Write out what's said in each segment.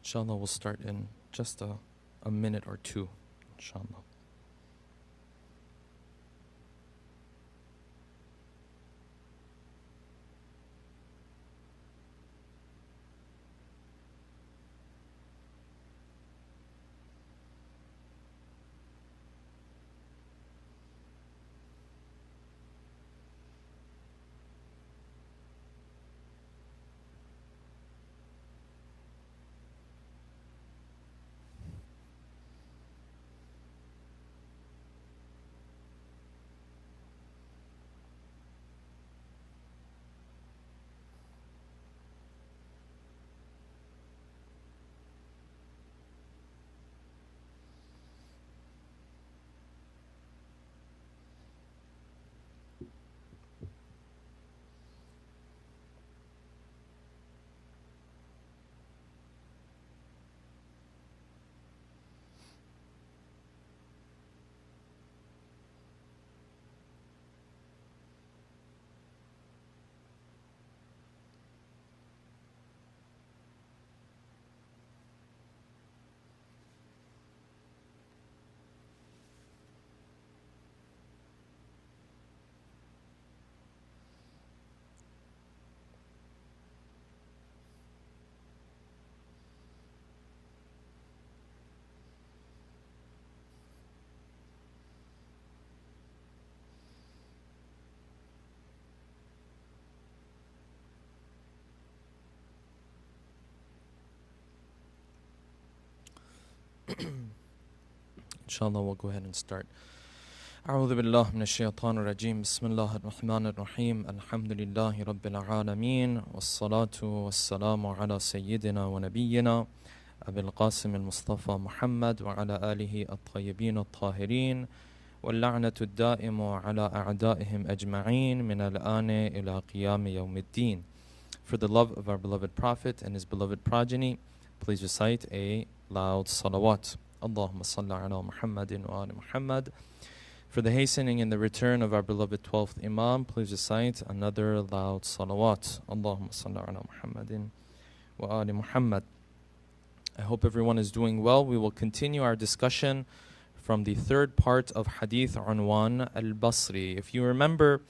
Inshallah, we'll start in just a minute or two, inshallah. Inshallah, we'll go ahead and start. أعوذ بالله من الشيطان الرجيم بسم الله الرحمن الرحيم الحمد لله رب العالمين والصلاة والسلام على سيدنا ونبينا أبي القاسم المصطفى محمد وعلى آله الطيبين الطاهرين واللعنة الدائم على أعدائهم أجمعين من الآن إلى قيام يوم الدين. For the love of our beloved Prophet and his beloved progeny, please recite a loud salawat. Allahumma salli ala Muhammadin wa ali Muhammad. For the hastening and the return of our beloved 12th Imam, please recite another loud salawat. Allahumma salli ala Muhammadin wa ali Muhammad. I hope everyone is doing well. We will continue our discussion from the third part of Hadith Unwan al-Basri. If you remember,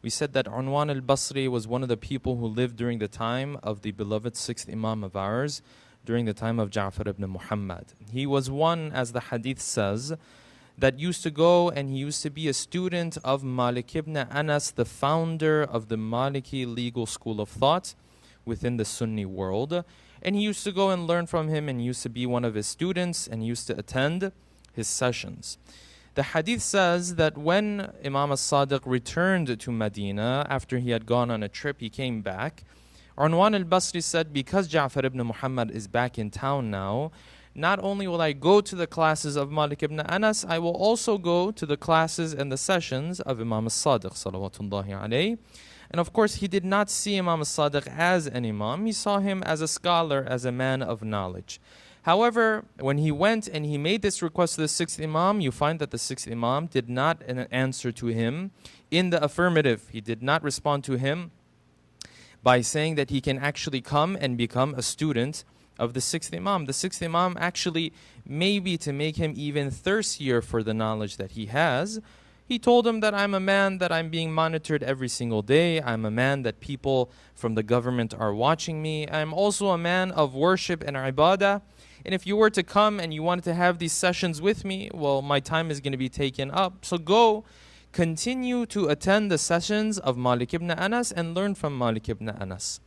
we said that Unwan al-Basri was one of the people who lived during the time of the beloved 6th Imam of ours, during the time of Ja'far ibn Muhammad. He was one, as the Hadith says, that used to go and he used to be a student of Malik ibn Anas, the founder of the Maliki legal school of thought within the Sunni world. And he used to go and learn from him and used to be one of his students and used to attend his sessions. The hadith says that when Imam as-Sadiq returned to Medina after he had gone on a trip, he came back. Unwan al-Basri said, because Ja'far ibn Muhammad is back in town now, not only will I go to the classes of Malik ibn Anas, I will also go to the classes and the sessions of Imam as-Sadiq salawatullahi alayhi. And of course, he did not see Imam as-Sadiq as an imam. He saw him as a scholar, as a man of knowledge. However, when he went and he made this request to the 6th Imam, you find that the 6th Imam did not answer to him in the affirmative. He did not respond to him by saying that he can actually come and become a student of the 6th Imam. The 6th Imam actually, maybe to make him even thirstier for the knowledge that he has, he told him that I'm a man that I'm being monitored every single day. I'm a man that people from the government are watching me. I'm also a man of worship and ibadah. And if you were to come and you wanted to have these sessions with me, well, my time is going to be taken up. So go, continue to attend the sessions of Malik ibn Anas and learn from Malik ibn Anas.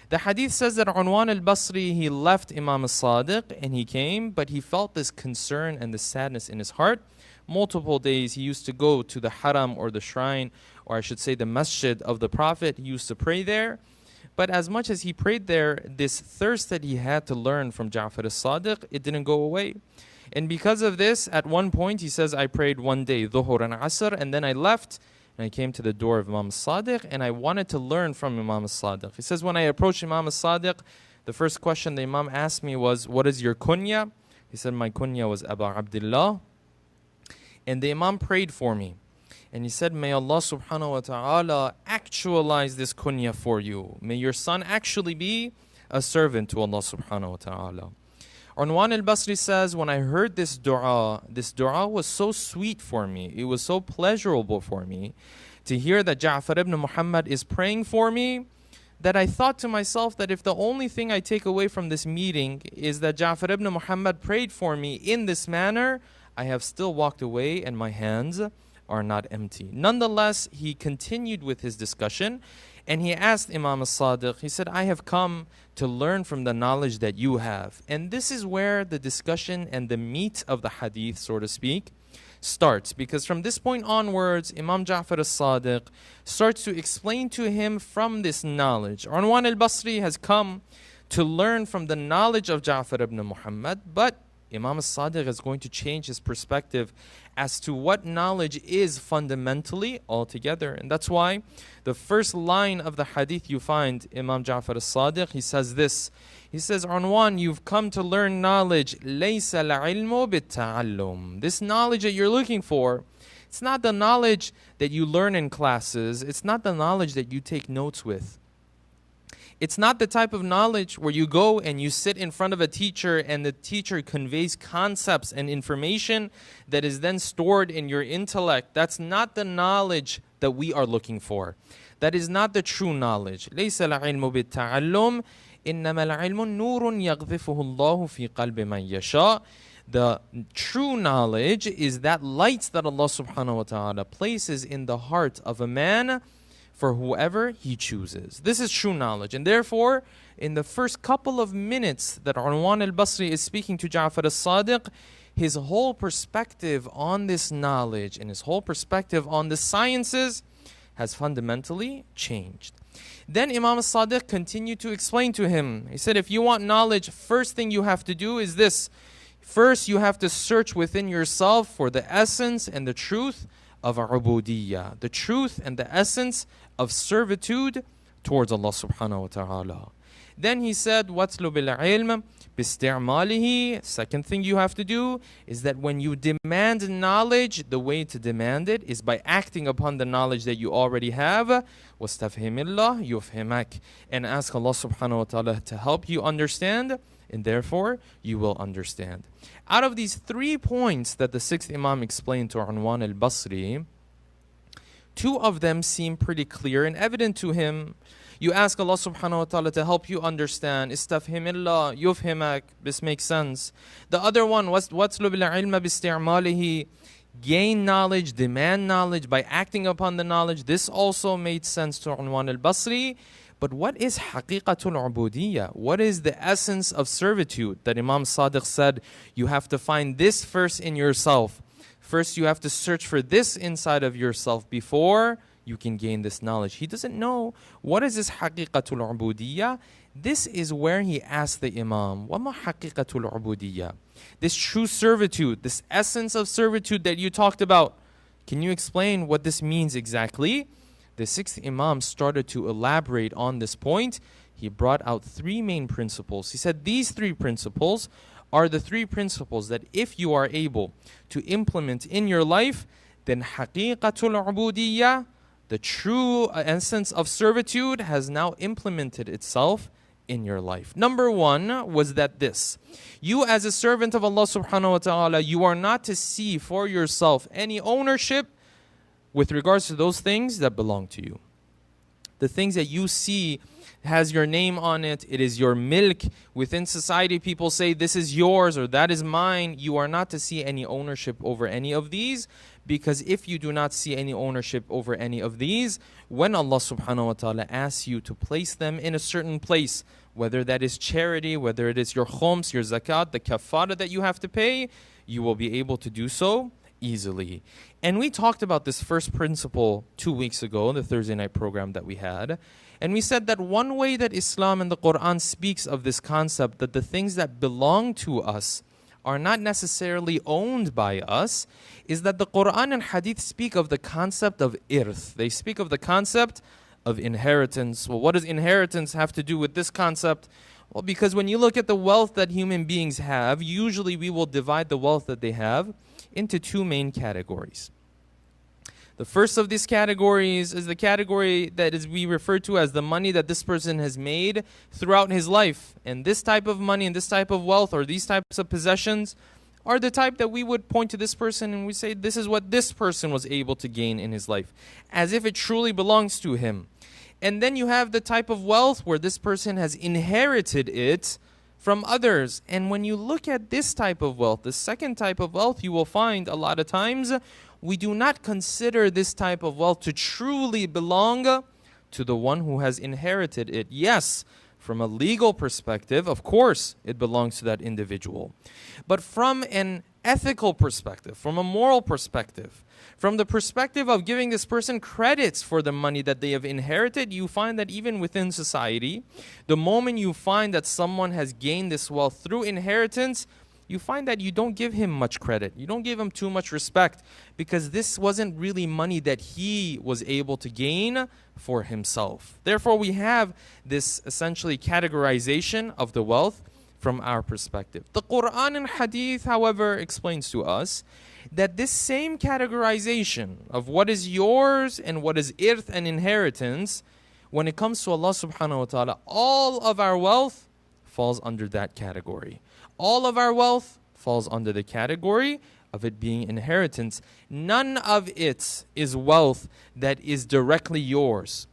The hadith says that Unwan al-Basri, he left Imam as-Sadiq and he came, but he felt this concern and this sadness in his heart multiple days, he used to go to the haram or the shrine, or I should say the masjid of the Prophet. He used to pray there. But as much as he prayed there, this thirst that he had to learn from Ja'far as-Sadiq, it didn't go away. And because of this, at one point, he says, I prayed one day, Dhuhr and Asr, and then I left, and I came to the door of Imam as-Sadiq, and I wanted to learn from Imam as-Sadiq. He says, when I approached Imam as-Sadiq, the first question the Imam asked me was, what is your kunya? He said, my kunya was Abu Abdullah. And the Imam prayed for me. And he said, may Allah subhanahu wa ta'ala actualize this kunya for you. May your son actually be a servant to Allah subhanahu wa ta'ala. Unwan al-Basri says, when I heard this dua was so sweet for me. It was so pleasurable for me to hear that Ja'far ibn Muhammad is praying for me, that I thought to myself that if the only thing I take away from this meeting is that Ja'far ibn Muhammad prayed for me in this manner, I have still walked away and my hands are not empty. Nonetheless, he continued with his discussion and he asked Imam as-Sadiq, he said, I have come to learn from the knowledge that you have. And this is where the discussion and the meat of the hadith, so to speak, starts. Because from this point onwards, Imam Ja'far as-Sadiq starts to explain to him from this knowledge. Unwan al-Basri has come to learn from the knowledge of Ja'far ibn Muhammad, but Imam as-Sadiq is going to change his perspective as to what knowledge is fundamentally altogether. And that's why the first line of the hadith you find, Imam Ja'far as-Sadiq, he says this. He says, Unwan, you've come to learn knowledge. لَيْسَ الْعِلْمُ بِالتَّعَلُّمِ. This knowledge that you're looking for, it's not the knowledge that you learn in classes. It's not the knowledge that you take notes with. It's not the type of knowledge where you go and you sit in front of a teacher and the teacher conveys concepts and information that is then stored in your intellect. That's not the knowledge that we are looking for. That is not the true knowledge. لَيْسَ الْعِلْمُ بِالتَّعَلُّمِ إِنَّمَا الْعِلْمُ نُورٌ يَغْذِفُهُ اللَّهُ فِي قَلْبِ مَنْ يَشَاءُ. The true knowledge is that light that Allah subhanahu wa ta'ala places in the heart of a man for whoever he chooses. This is true knowledge. And therefore, in the first couple of minutes that Unwan al-Basri is speaking to Ja'far as-Sadiq, his whole perspective on this knowledge and his whole perspective on the sciences has fundamentally changed. Then Imam as-Sadiq continued to explain to him. He said, if you want knowledge, first thing you have to do is this. First, you have to search within yourself for the essence and the truth of ubudiyyah, the truth and the essence of servitude towards Allah subhanahu wa ta'ala. Then he said, وَاتْلُ بِالْعِلْمِ بِاسْتِعْمَالِهِ. Second thing you have to do is that when you demand knowledge, the way to demand it is by acting upon the knowledge that you already have. وَاسْتَفْهِمِ اللَّهِ يُفْهِمَكَ. And ask Allah subhanahu wa ta'ala to help you understand, and therefore you will understand. Out of these 3 points that the 6th Imam explained to Unwan al-Basri, 2 of them seem pretty clear and evident to him. You ask Allah subhanahu wa ta'ala to help you understand. Istafhimillah, yufhimak. This makes sense. The other one, وَاتْلُ بِالْعِلْمَ بِاسْتِعْمَالِهِ. Gain knowledge, demand knowledge by acting upon the knowledge. This also made sense to Unwan al-Basri. But what is haqiqatul ubudiyyah? What is the essence of servitude that Imam Sadiq said, you have to find this first in yourself. First, you have to search for this inside of yourself before you can gain this knowledge. He doesn't know. What is this haqiqatul ubudiyyah? This is where he asked the Imam, وَمَا حَقِقَةُ الْعُبُودِيَّةِ? This true servitude, this essence of servitude that you talked about. Can you explain what this means exactly? The 6th Imam started to elaborate on this point. He brought out 3 main principles. He said these 3 principles are the 3 principles that if you are able to implement in your life, then haqiqatul ubudiyyah, the true essence of servitude, has now implemented itself in your life. Number 1 was that this. You as a servant of Allah subhanahu wa ta'ala, you are not to see for yourself any ownership with regards to those things that belong to you. The things that you see has your name on it. It is your milk. Within society, people say this is yours or that is mine. You are not to see any ownership over any of these, because if you do not see any ownership over any of these, when Allah subhanahu wa ta'ala asks you to place them in a certain place, whether that is charity, whether it is your khums, your zakat, the kafara that you have to pay, you will be able to do so easily. And we talked about this first principle 2 weeks ago in the Thursday night program that we had. And we said that one way that Islam and the Quran speaks of this concept, that the things that belong to us are not necessarily owned by us, is that the Quran and Hadith speak of the concept of irth. They speak of the concept of inheritance. Well, what does inheritance have to do with this concept? Well, because when you look at the wealth that human beings have, usually we will divide the wealth that they have into two main categories. The first of these categories is the category that is we refer to as the money that this person has made throughout his life. And this type of money and this type of wealth or these types of possessions are the type that we would point to this person and we say this is what this person was able to gain in his life, as if it truly belongs to him. And then you have the type of wealth where this person has inherited it from others. And when you look at this type of wealth, the second type of wealth, you will find a lot of times we do not consider this type of wealth to truly belong to the one who has inherited it. Yes, from a legal perspective, of course, it belongs to that individual. But from an ethical perspective, from a moral perspective, from the perspective of giving this person credits for the money that they have inherited, you find that even within society, the moment you find that someone has gained this wealth through inheritance, you find that you don't give him much credit. You don't give him too much respect because this wasn't really money that he was able to gain for himself. Therefore, we have this essentially categorization of the wealth from our perspective. The Quran and Hadith, however, explains to us that this same categorization of what is yours and what is irth and inheritance, when it comes to Allah subhanahu wa ta'ala, all of our wealth falls under that category. All of our wealth falls under the category of it being inheritance. None of it is wealth that is directly yours.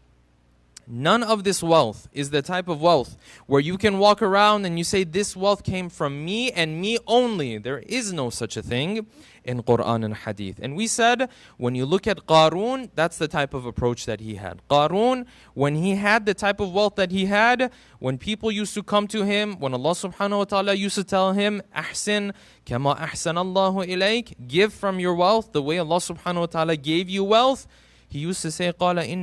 None of this wealth is the type of wealth where you can walk around and you say, this wealth came from me and me only. There is no such a thing in Quran and Hadith. And we said, when you look at Qarun, that's the type of approach that he had. Qarun, when he had the type of wealth that he had, when people used to come to him, when Allah subhanahu wa ta'ala used to tell him, Ahsin kama ahsan Allahu ilayk, give from your wealth the way Allah subhanahu wa ta'ala gave you wealth, he used to say, Qala in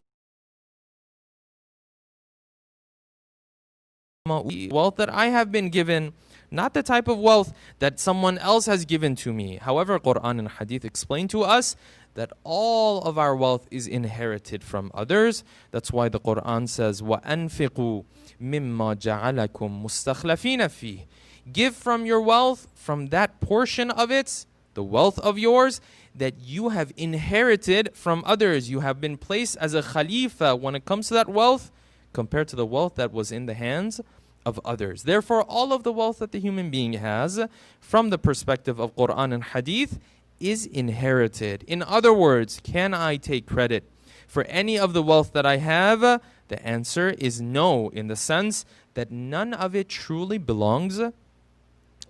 wealth that I have been given, not the type of wealth that someone else has given to me. However, Quran and Hadith explain to us that all of our wealth is inherited from others. That's why the Quran says, وَأَنفِقُوا مِمَّا جَعَلَكُمْ مُسْتَخْلَفِينَ فِيهِ. Give from your wealth, from that portion of it, the wealth of yours, that you have inherited from others. You have been placed as a khalifa when it comes to that wealth, compared to the wealth that was in the hands of others. Therefore, all of the wealth that the human being has, from the perspective of Quran and Hadith, is inherited. In other words, can I take credit for any of the wealth that I have? The answer is no, in the sense that none of it truly belongs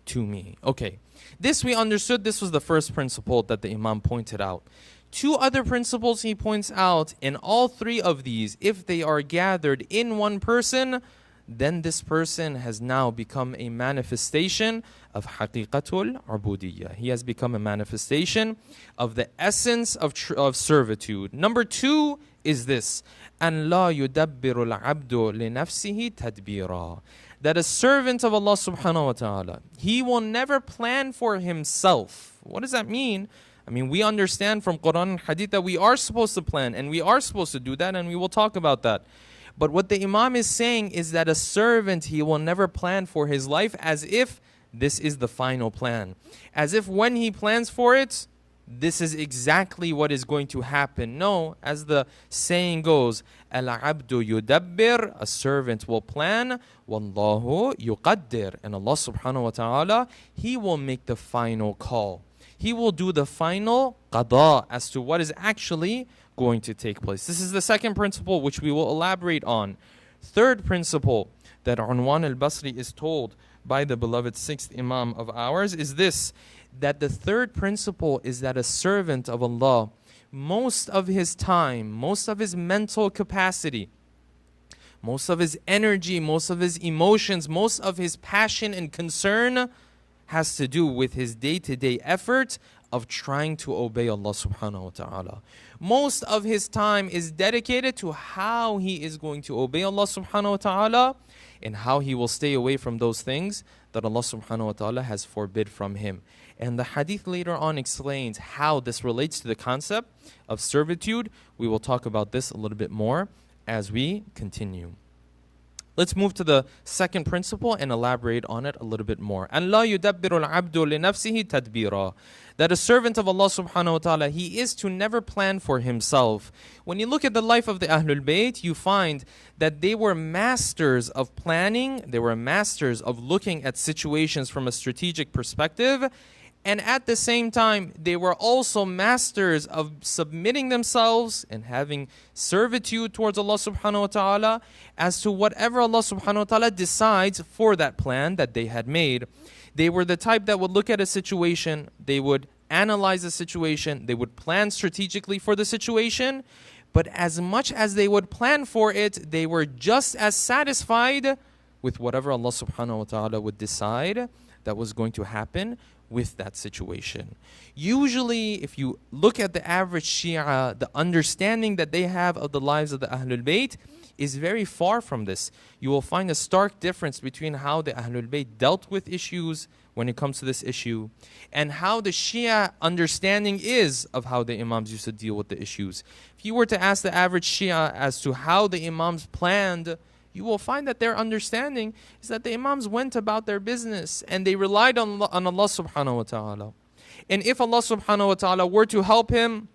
to me. Okay, this we understood. This was the first principle that the Imam pointed out. Two other principles he points out, and all three of these, if they are gathered in one person, then this person has now become a manifestation of haqiqatul ubudiyya. He has become a manifestation of the essence of servitude. Number two is this, أَنْ لَا يُدَبِّرُ الْعَبْدُ لِنَفْسِهِ تَدْبِيرًا. That a servant of Allah subhanahu wa ta'ala, he will never plan for himself. What does that mean? I mean, we understand from Quran and Hadith that we are supposed to plan and we are supposed to do that, and we will talk about that. But what the Imam is saying is that a servant, he will never plan for his life as if this is the final plan. As if when he plans for it, this is exactly what is going to happen. No, as the saying goes, Al-abdu yudabbir, a servant will plan, Wallahu yuqaddir, and Allah subhanahu wa ta'ala, he will make the final call. He will do the final qada as to what is actually going to take place. This is the second principle which we will elaborate on. Third principle that Unwan al-Basri is told by the beloved sixth Imam of ours is this, that the third principle is that a servant of Allah, most of his time, most of his mental capacity, most of his energy, most of his emotions, most of his passion and concern has to do with his day-to-day effort of trying to obey Allah subhanahu wa ta'ala. Most of his time is dedicated to how he is going to obey Allah subhanahu wa ta'ala and how he will stay away from those things that Allah subhanahu wa ta'ala has forbid from him. And the hadith later on explains how this relates to the concept of servitude. We will talk about this a little bit more as we continue. Let's move to the second principle and elaborate on it a little bit more. أَنْ لَا يُدَبِّرُ الْعَبْدُ لِنَفْسِهِ تَدْبِيرًا. That a servant of Allah subhanahu wa ta'ala, he is to never plan for himself. When you look at the life of the Ahlul Bayt, you find that they were masters of planning, they were masters of looking at situations from a strategic perspective, and at the same time, they were also masters of submitting themselves and having servitude towards Allah subhanahu wa ta'ala as to whatever Allah subhanahu wa ta'ala decides for that plan that they had made. They were the type that would look at a situation, they would analyze the situation, they would plan strategically for the situation, but as much as they would plan for it, they were just as satisfied with whatever Allah subhanahu wa ta'ala would decide that was going to happen with that situation. Usually, if you look at the average Shia, the understanding that they have of the lives of the Ahlul Bayt is very far from this. You will find a stark difference between how the Ahlul Bayt dealt with issues when it comes to this issue and how the Shia understanding is of how the Imams used to deal with the issues. If you were to ask the average Shia as to how the Imams planned, you will find that their understanding is that the Imams went about their business and they relied on Allah subhanahu wa ta'ala. And if Allah subhanahu wa ta'ala were to help him,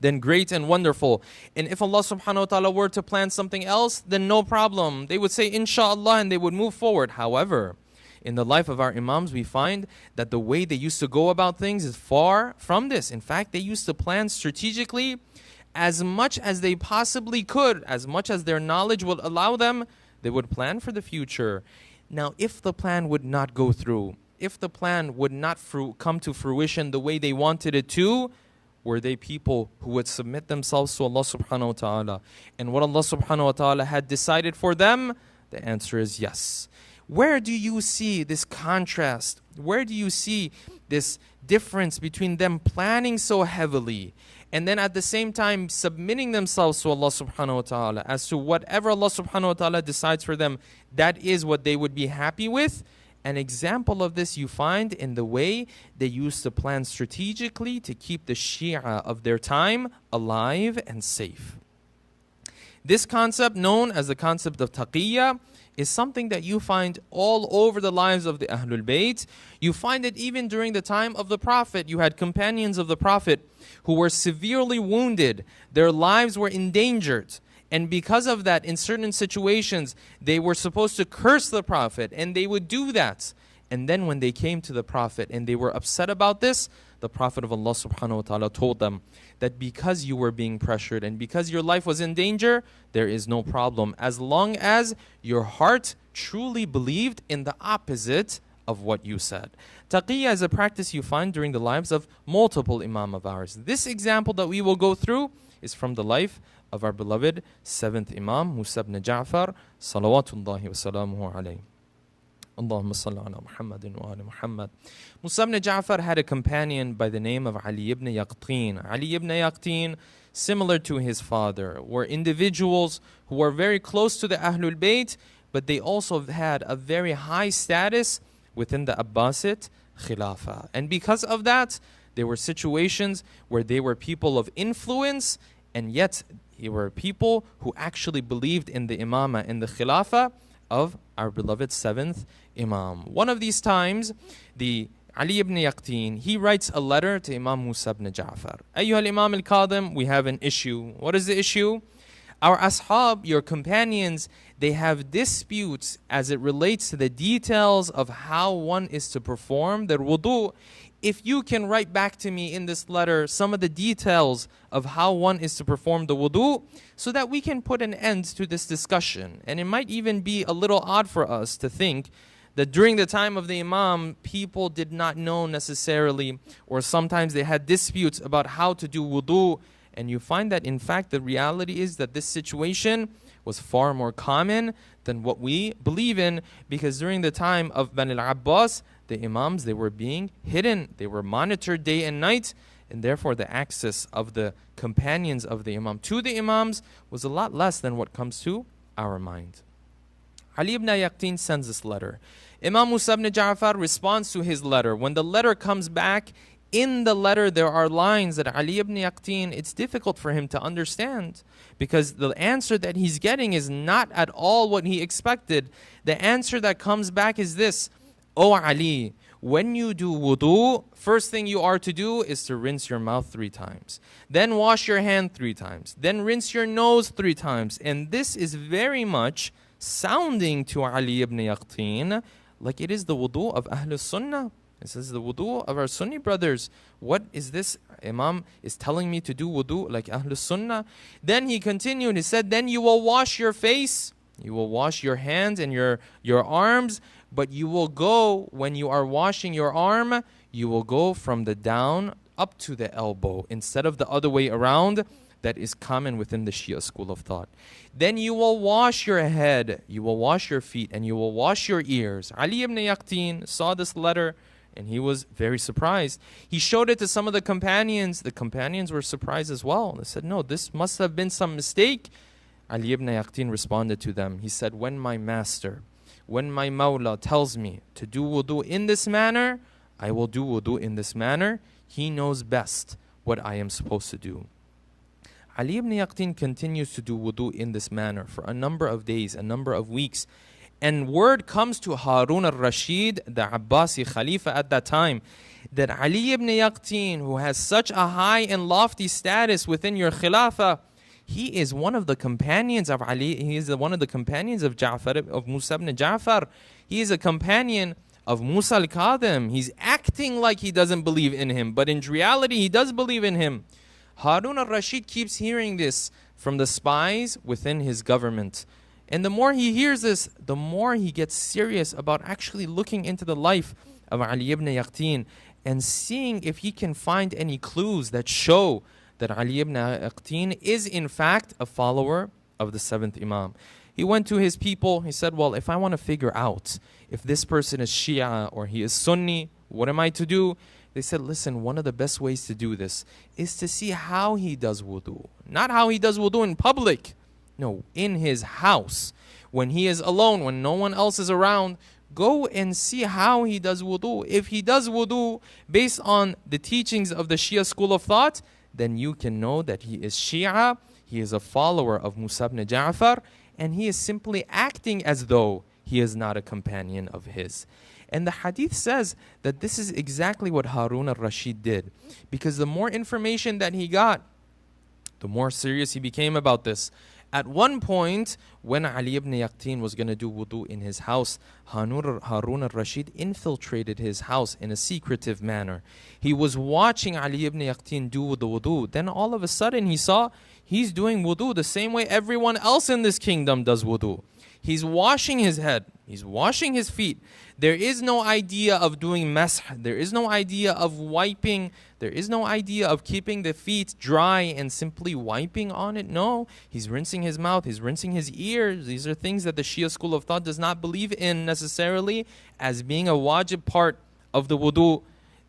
then great and wonderful. And if Allah subhanahu wa ta'ala were to plan something else, then no problem. They would say inshallah and they would move forward. However, in the life of our Imams, we find that the way they used to go about things is far from this. In fact, they used to plan strategically as much as they possibly could, as much as their knowledge would allow them, they would plan for the future. Now, if the plan would not go through, if the plan would not come to fruition the way they wanted it to, were they people who would submit themselves to Allah subhanahu wa ta'ala and what Allah subhanahu wa ta'ala had decided for them? The answer is yes. Where do you see this contrast? Where do you see this difference between them planning so heavily and then at the same time submitting themselves to Allah subhanahu wa ta'ala as to whatever Allah subhanahu wa ta'ala decides for them, that is what they would be happy with? An example of this you find in the way they used to plan strategically to keep the Shia of their time alive and safe. This concept, known as the concept of taqiyya, is something that you find all over the lives of the Ahlul Bayt. You find it even during the time of the Prophet. You had companions of the Prophet who were severely wounded. Their lives were endangered. And because of that, in certain situations, they were supposed to curse the Prophet, and they would do that. And then when they came to the Prophet and they were upset about this, the Prophet of Allah subhanahu wa ta'ala told them that because you were being pressured and because your life was in danger, there is no problem as long as your heart truly believed in the opposite of what you said. Taqiyya is a practice you find during the lives of multiple Imam of ours. This example that we will go through is from the life of our beloved 7th Imam, Musa ibn Ja'far, salawatullahi wa salamuhu alayhi. Allahumma salli ala Muhammadin wa ala Muhammad. Musa ibn Ja'far had a companion by the name of Ali ibn Yaqtin. Ali ibn Yaqtin, similar to his father, were individuals who were very close to the Ahlul Bayt, but they also had a very high status within the Abbasid Khilafah. And because of that, there were situations where they were people of influence, and yet they were people who actually believed in the Imamah, in the Khilafah of our beloved 7th Imam. One of these times, the Ali ibn Yaqtin, he writes a letter to Imam Musa ibn Ja'far. Ayyuha al-Imam al-Qadim, we have an issue. What is the issue? Our ashab, your companions, they have disputes as it relates to the details of how one is to perform their wudu. If you can write back to me in this letter some of the details of how one is to perform the wudu, so that we can put an end to this discussion. And it might even be a little odd for us to think that during the time of the Imam, people did not know necessarily, or sometimes they had disputes about how to do wudu. And you find that in fact the reality is that this situation was far more common than what we believe in, because during the time of Bani al-Abbas, the Imams, they were being hidden. They were monitored day and night. And therefore, the access of the companions of the Imam to the Imams was a lot less than what comes to our mind. Ali ibn Yaqtin sends this letter. Imam Musa ibn Ja'far responds to his letter. When the letter comes back, in the letter there are lines that Ali ibn Yaqtin, it's difficult for him to understand, because the answer that he's getting is not at all what he expected. The answer that comes back is this: "O Ali, when you do wudu, first thing you are to do is to rinse your mouth 3 times. Then wash your hand 3 times. Then rinse your nose 3 times." And this is very much sounding to Ali ibn Yaqtin like it is the wudu of Ahlul Sunnah. This is the wudu of our Sunni brothers. What is this? Imam is telling me to do wudu like Ahlul Sunnah. Then he continued, he said, then you will wash your face, you will wash your hands and your arms, but you will go, when you are washing your arm, you will go from the down up to the elbow instead of the other way around. That is common within the Shia school of thought. Then you will wash your head, you will wash your feet, and you will wash your ears. Ali ibn Yaqtin saw this letter and he was very surprised. He showed it to some of the companions. The companions were surprised as well. They said, no, this must have been some mistake. Ali ibn Yaqtin responded to them. He said, when my master, when my Mawla tells me to do wudu in this manner, I will do wudu in this manner. He knows best what I am supposed to do. Ali ibn Yaqtin continues to do wudu in this manner for a number of days, a number of weeks. And word comes to Harun al-Rashid, the Abbasi Khalifa at that time, that Ali ibn Yaqtin, who has such a high and lofty status within your Khilafah, he is one of the companions of Ali. He is one of the companions of Ja'far, of Musa ibn Ja'far. He is a companion of Musa al-Kadhim. He's acting like he doesn't believe in him, but in reality he does believe in him. Harun al-Rashid keeps hearing this from the spies within his government. And the more he hears this, the more he gets serious about actually looking into the life of Ali ibn Yaqtin and seeing if he can find any clues that show that Ali ibn Yaqtin is in fact a follower of the 7th Imam. He went to his people, he said, well, if I want to figure out if this person is Shia or he is Sunni, what am I to do? They said, listen, one of the best ways to do this is to see how he does wudu. Not how he does wudu in public. No, in his house. When he is alone, when no one else is around, go and see how he does wudu. If he does wudu based on the teachings of the Shia school of thought, then you can know that he is Shia, he is a follower of Musa ibn Ja'far, and he is simply acting as though he is not a companion of his. And the hadith says that this is exactly what Harun al-Rashid did. Because the more information that he got, the more serious he became about this. At one point, when Ali ibn Yaqtin was going to do wudu in his house, Harun al-Rashid infiltrated his house in a secretive manner. He was watching Ali ibn Yaqtin do the wudu. Then all of a sudden he saw he's doing wudu the same way everyone else in this kingdom does wudu. He's washing his head. He's washing his feet. There is no idea of doing mash. There is no idea of wiping. There is no idea of keeping the feet dry and simply wiping on it. No, he's rinsing his mouth. He's rinsing his ears. These are things that the Shia school of thought does not believe in necessarily as being a wajib part of the wudu.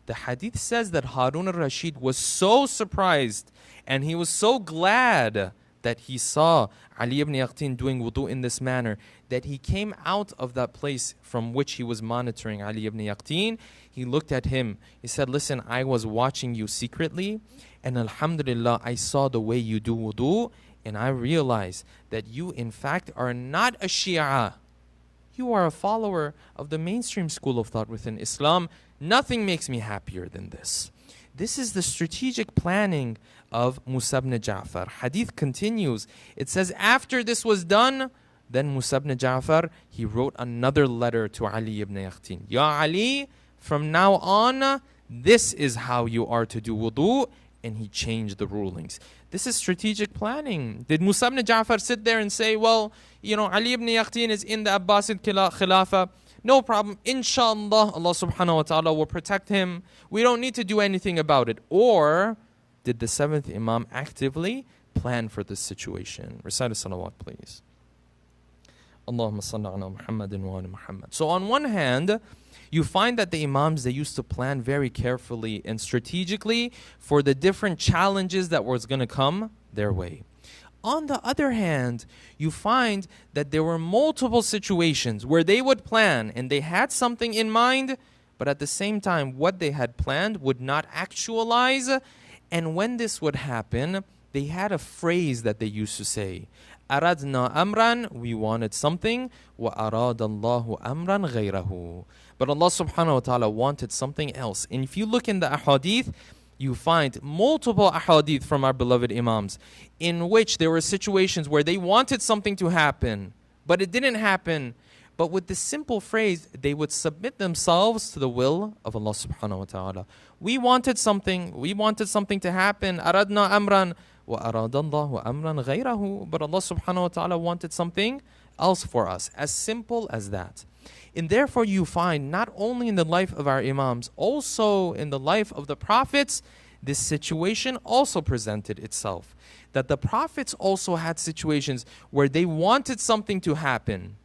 The hadith says that Harun al-Rashid was so surprised and he was so glad that he saw Ali ibn Yaqtin doing wudu in this manner, that he came out of that place from which he was monitoring Ali ibn Yaqtin. He looked at him. He said, listen, I was watching you secretly, and alhamdulillah, I saw the way you do wudu, and I realized that you in fact are not a Shia. You are a follower of the mainstream school of thought within Islam. Nothing makes me happier than this. This is the strategic planning of Musa ibn Ja'far. Hadith continues. It says, after this was done, then Musa ibn Ja'far, he wrote another letter to Ali ibn Yaqtin. Ya Ali, from now on, this is how you are to do wudu. And he changed the rulings. This is strategic planning. Did Musa ibn Ja'far sit there and say, well, you know, Ali ibn Yaqtin is in the Abbasid Khilafah. No problem. Inshallah, Allah subhanahu wa ta'ala will protect him. We don't need to do anything about it. Or did the 7th Imam actively plan for this situation? Recite a salawat, please. Allahumma salli ala Muhammadin wa ala Muhammad. So on one hand, you find that the Imams, they used to plan very carefully and strategically for the different challenges that was going to come their way. On the other hand, you find that there were multiple situations where they would plan and they had something in mind, but at the same time, what they had planned would not actualize. And when this would happen, they had a phrase that they used to say, أَرَدْنَا أَمْرًا, we wanted something, وَأَرَادَ اللَّهُ أَمْرًا غَيْرَهُ. But Allah subhanahu wa ta'ala wanted something else. And if you look in the ahadith, you find multiple ahadith from our beloved Imams in which there were situations where they wanted something to happen, but it didn't happen. But with this simple phrase, they would submit themselves to the will of Allah subhanahu wa ta'ala. We wanted something to happen. أَرَدْنَا أَمْرًا وَأَرَادَ اللَّهُ أَمْرًا غَيْرَهُ. But Allah subhanahu wa ta'ala wanted something else for us. As simple as that. And therefore you find not only in the life of our Imams, also in the life of the Prophets, this situation also presented itself. That the Prophets also had situations where they wanted something to happen.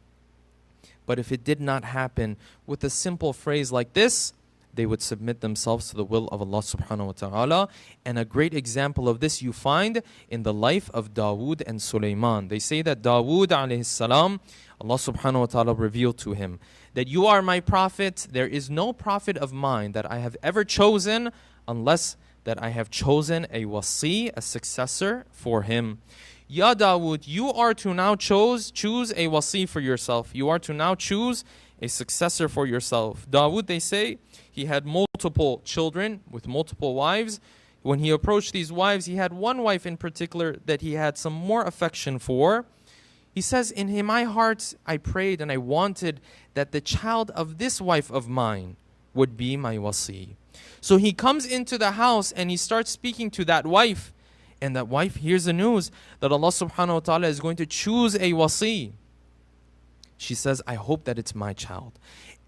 But if it did not happen, with a simple phrase like this, they would submit themselves to the will of Allah subhanahu wa ta'ala. And a great example of this you find in the life of Dawood and Sulaiman. They say that Dawood alayhi salam, Allah subhanahu wa ta'ala revealed to him that you are my prophet. There is no prophet of mine that I have ever chosen unless that I have chosen a wasi, a successor for him. Ya Dawood, you are to now choose a wasi for yourself. You are to now choose a successor for yourself. Dawood, they say, he had multiple children with multiple wives. When he approached these wives, he had one wife in particular that he had some more affection for. He says, in my heart, I prayed and I wanted that the child of this wife of mine would be my wasi. So he comes into the house and he starts speaking to that wife. And that wife hears the news that Allah subhanahu wa ta'ala is going to choose a wasi. She says, I hope that it's my child.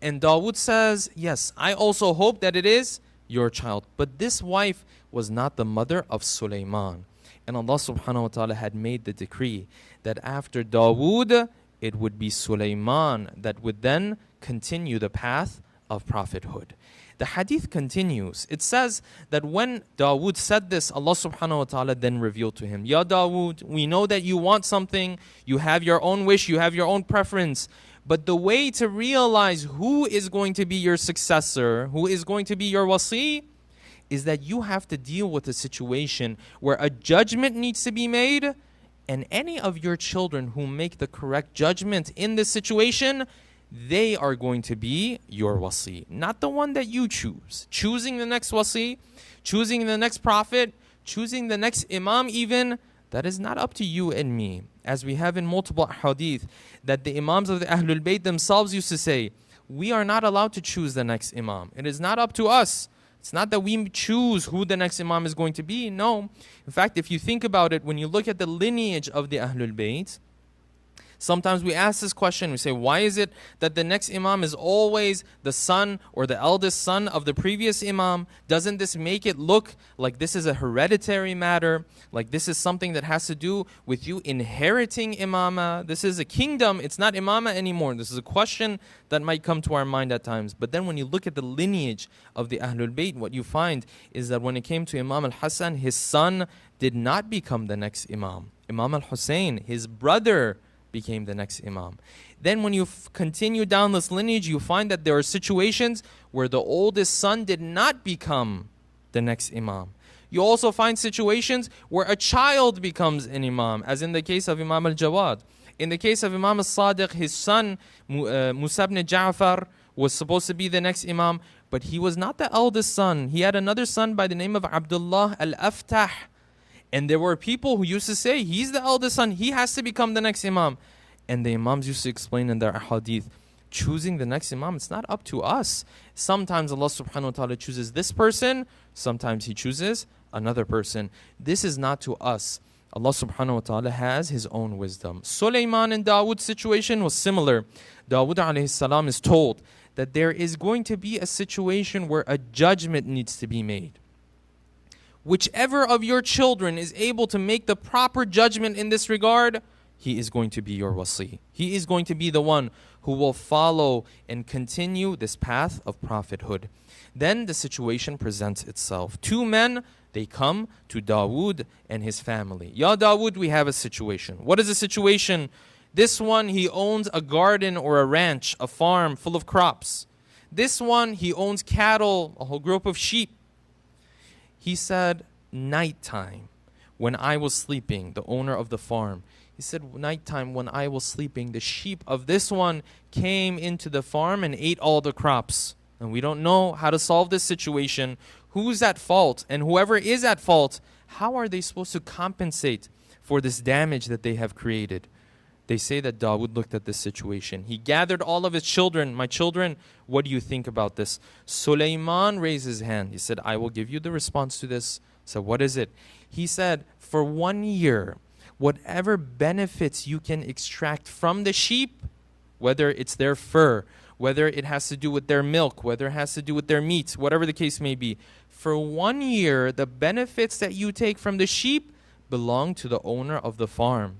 And Dawood says, yes, I also hope that it is your child. But this wife was not the mother of Sulaiman. And Allah subhanahu wa ta'ala had made the decree that after Dawood, it would be Sulaiman that would then continue the path of prophethood. The hadith continues. It says that when Dawood said this, Allah subhanahu wa ta'ala then revealed to him, Ya Dawood, we know that you want something, you have your own wish, you have your own preference, but the way to realize who is going to be your successor, who is going to be your wasi, is that you have to deal with a situation where a judgment needs to be made, and any of your children who make the correct judgment in this situation, they are going to be your wasi, not the one that you choose. Choosing the next wasi, choosing the next prophet, choosing the next imam even, that is not up to you and me. As we have in multiple hadith, that the imams of the Ahlul Bayt themselves used to say, we are not allowed to choose the next imam. It is not up to us. It's not that we choose who the next imam is going to be. No. In fact, if you think about it, when you look at the lineage of the Ahlul Bayt, sometimes we ask this question, we say, why is it that the next imam is always the son or the eldest son of the previous imam? Doesn't this make it look like this is a hereditary matter? Like this is something that has to do with you inheriting imama? This is a kingdom, it's not imama anymore. This is a question that might come to our mind at times. But then when you look at the lineage of the Ahlul Bayt, what you find is that when it came to Imam al-Hasan, his son did not become the next imam. Imam al-Hussein, his brother, became the next imam. Then when you continue down this lineage, you find that there are situations where the oldest son did not become the next imam. You also find situations where a child becomes an imam, as in the case of Imam al-Jawad. In the case of Imam al-Sadiq, his son, Musa ibn Ja'far, was supposed to be the next imam, but he was not the eldest son. He had another son by the name of Abdullah al-Aftah. And there were people who used to say, he's the eldest son, he has to become the next imam. And the imams used to explain in their hadith, choosing the next imam, it's not up to us. Sometimes Allah subhanahu wa ta'ala chooses this person, sometimes he chooses another person. This is not to us. Allah subhanahu wa ta'ala has his own wisdom. Sulaiman and Dawood's situation was similar. Dawood alayhi salam is told that there is going to be a situation where a judgment needs to be made. Whichever of your children is able to make the proper judgment in this regard, he is going to be your wasi. He is going to be the one who will follow and continue this path of prophethood. Then the situation presents itself. Two men, they come to Dawood and his family. Ya Dawood, we have a situation. What is the situation? This one, he owns a garden or a ranch, a farm full of crops. This one, he owns cattle, a whole group of sheep. He said, nighttime, when I was sleeping, the owner of the farm, he said, nighttime when I was sleeping, the sheep of this one came into the farm and ate all the crops. And we don't know how to solve this situation. Who's at fault? And whoever is at fault, how are they supposed to compensate for this damage that they have created? They say that Dawood looked at this situation. He gathered all of his children. My children, what do you think about this? Sulaiman raised his hand. He said, I will give you the response to this. So what is it? He said, for 1 year, whatever benefits you can extract from the sheep, whether it's their fur, whether it has to do with their milk, whether it has to do with their meat, whatever the case may be, for 1 year, the benefits that you take from the sheep belong to the owner of the farm.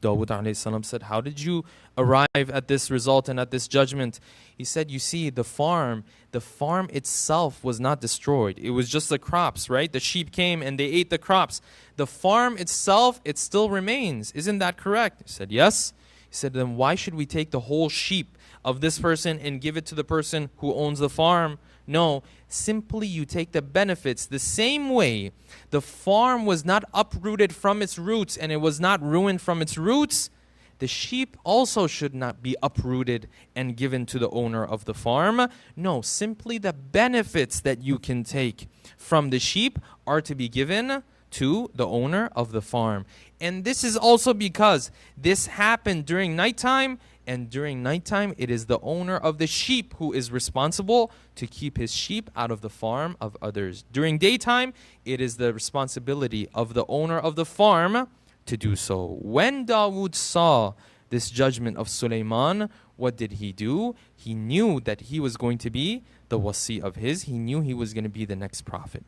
Dawood alayhi salam said, how did you arrive at this result and at this judgment? He said, you see, the farm itself was not destroyed. It was just the crops, right? The sheep came and they ate the crops. The farm itself, it still remains. Isn't that correct? He said, yes. He said, then why should we take the whole sheep of this person and give it to the person who owns the farm? No, simply you take the benefits. The same way the farm was not uprooted from its roots and it was not ruined from its roots, the sheep also should not be uprooted and given to the owner of the farm. No, simply the benefits that you can take from the sheep are to be given to the owner of the farm. And this is also because this happened during nighttime, and during nighttime it is the owner of the sheep who is responsible to keep his sheep out of the farm of others. During daytime, it is the responsibility of the owner of the farm to do so. When Dawood saw this judgment of Sulaiman, what did he do? He knew that he was going to be the wasi of his. He knew he was going to be the next prophet.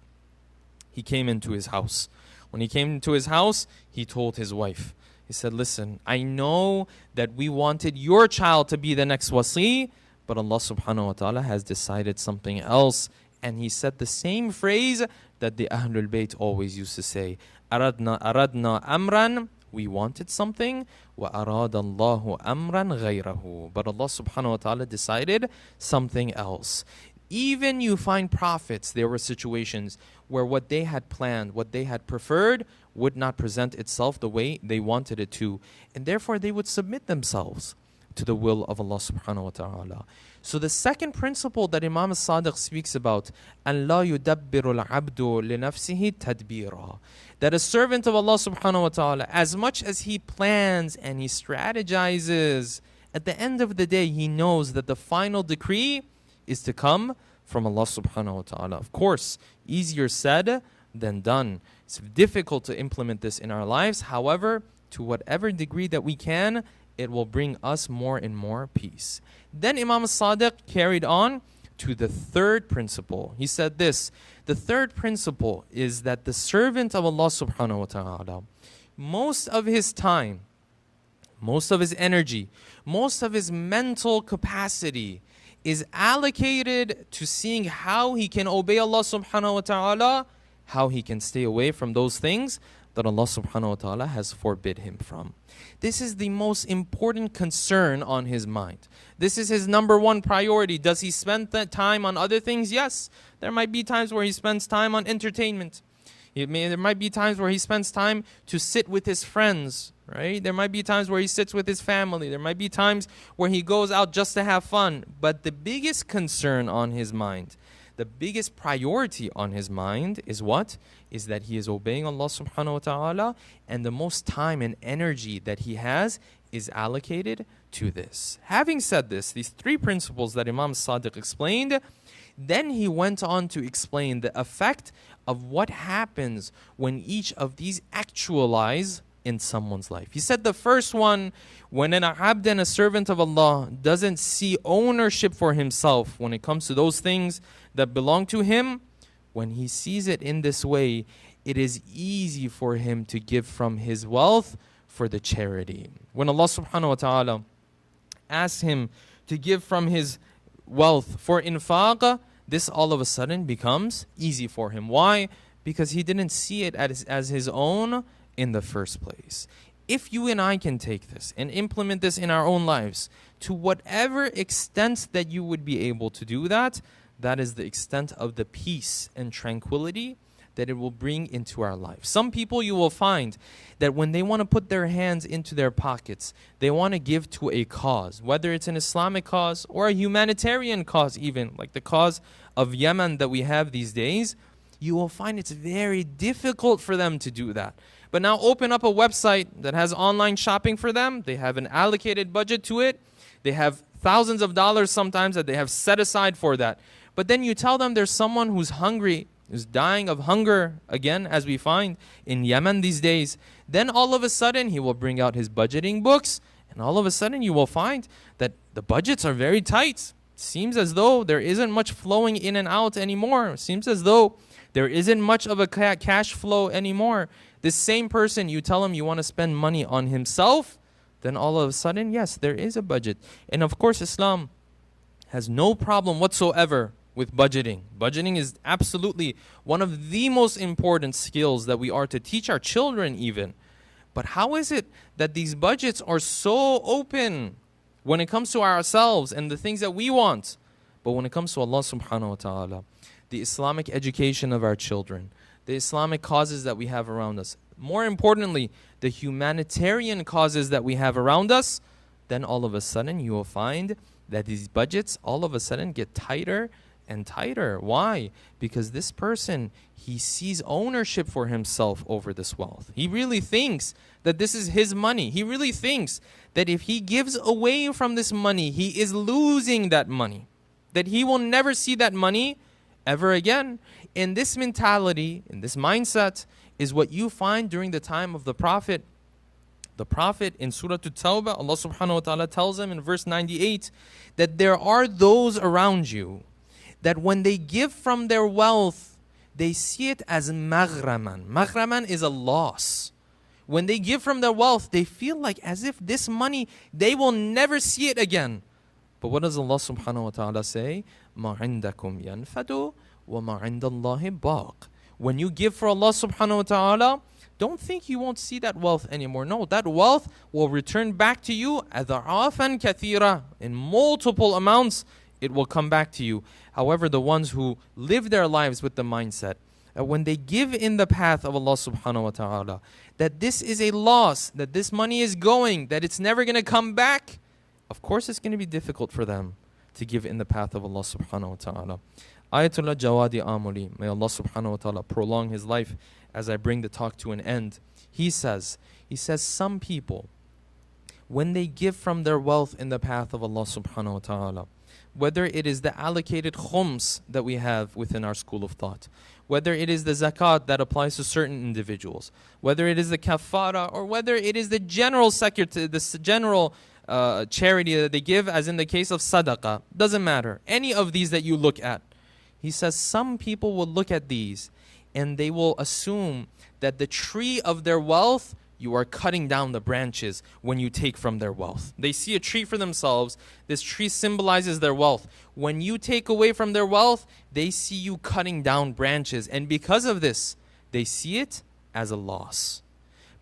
He came into his house. When he came into his house, he told his wife, he said, listen, I know that we wanted your child to be the next wasi, but Allah subhanahu wa ta'ala has decided something else. And he said the same phrase that the Ahlul Bayt always used to say, Aradna amran, we wanted something, wa arada Allahu amran ghayrahu. But Allah subhanahu wa ta'ala decided something else. Even you find prophets, there were situations where what they had planned, what they had preferred, would not present itself the way they wanted it to. And therefore they would submit themselves to the will of Allah subhanahu wa ta'ala. So the second principle that Imam al-Sadiq speaks about, أَنْ لَا يُدَبِّرُ الْعَبْدُ لِنَفْسِهِ تَدْبِيرًا, that a servant of Allah subhanahu wa ta'ala, as much as he plans and he strategizes, at the end of the day he knows that the final decree is to come from Allah subhanahu wa ta'ala. Of course, easier said than done. It's difficult to implement this in our lives. However, to whatever degree that we can, it will bring us more and more peace. Then Imam al-Sadiq carried on to the third principle. He said this, the third principle is that the servant of Allah subhanahu wa ta'ala, most of his time, most of his energy, most of his mental capacity is allocated to seeing how he can obey Allah subhanahu wa ta'ala, how he can stay away from those things that Allah subhanahu wa ta'ala has forbid him from. This is the most important concern on his mind. This is his number one priority. Does he spend that time on other things? Yes. There might be times where he spends time on entertainment. There might be times where he spends time to sit with his friends, right? There might be times where he sits with his family. There might be times where he goes out just to have fun. But the biggest concern on his mind, the biggest priority on his mind is what? Is that he is obeying Allah subhanahu wa ta'ala, and the most time and energy that he has is allocated to this. Having said this, these three principles that Imam Sadiq explained, then he went on to explain the effect of what happens when each of these actualize in someone's life. He said the first one, when an abd and a servant of Allah doesn't see ownership for himself when it comes to those things that belong to him, when he sees it in this way, it is easy for him to give from his wealth for the charity. when Allah subhanahu wa ta'ala asks him to give from his wealth for infaq, this all of a sudden becomes easy for him. Why? Because he didn't see it as his own in the first place. If you and I can take this and implement this in our own lives, to whatever extent that you would be able to do that, that is the extent of the peace and tranquility that it will bring into our life. Some people, you will find that when they want to put their hands into their pockets, they want to give to a cause, whether it's an Islamic cause or a humanitarian cause even, like the cause of Yemen that we have these days. You will find it's very difficult for them to do that. But now open up a website that has online shopping for them. They have an allocated budget to it. They have thousands of dollars sometimes that they have set aside for that. But then you tell them there's someone who's hungry, who's dying of hunger, again, as we find in Yemen these days. Then all of a sudden, he will bring out his budgeting books, and all of a sudden you will find that the budgets are very tight. It seems as though there isn't much flowing in and out anymore. It seems as though there isn't much of a cash flow anymore. This same person, you tell him you want to spend money on himself, then all of a sudden, yes, there is a budget. And of course, Islam has no problem whatsoever with budgeting. Budgeting is absolutely one of the most important skills that we are to teach our children even. But how is it that these budgets are so open when it comes to ourselves and the things that we want? But when it comes to Allah subhanahu wa ta'ala, the Islamic education of our children, the Islamic causes that we have around us, more importantly, the humanitarian causes that we have around us, then all of a sudden you will find that these budgets all of a sudden get tighter and tighter. Why? Because this person, he sees ownership for himself over this wealth. He really thinks that this is his money. He really thinks that if he gives away from this money, he is losing that money, that he will never see that money ever again. And this mentality, and this mindset, is what you find during the time of the Prophet. The Prophet in Surah At-Tawbah, Allah subhanahu wa ta'ala tells him in verse 98 that there are those around you that when they give from their wealth, they see it as maghraman. Maghraman is a loss. When they give from their wealth, they feel like as if this money, they will never see it again. But what does Allah subhanahu wa ta'ala say? مَا عِنْدَكُمْ يَنْفَدُ وَمَا عِنْدَ اللَّهِ بَاقٍ. When you give for Allah subhanahu wa ta'ala, don't think you won't see that wealth anymore. No, that wealth will return back to you أَضْعَافًا كَثِيرًا. In multiple amounts, it will come back to you. However, the ones who live their lives with the mindset that when they give in the path of Allah subhanahu wa ta'ala, that this is a loss, that this money is going, that it's never going to come back, of course it's going to be difficult for them to give in the path of Allah subhanahu wa ta'ala. Ayatollah Jawadi Amuli, may Allah subhanahu wa ta'ala prolong his life as I bring the talk to an end. He says some people, when they give from their wealth in the path of Allah subhanahu wa ta'ala, whether it is the allocated khums that we have within our school of thought, whether it is the zakat that applies to certain individuals, whether it is the kafara, or whether it is the general charity that they give, as in the case of sadaqah, doesn't matter. Any of these that you look at, he says some people will look at these and they will assume that the tree of their wealth, you are cutting down the branches when you take from their wealth. They see a tree for themselves. This tree symbolizes their wealth. When you take away from their wealth, they see you cutting down branches. And because of this, they see it as a loss.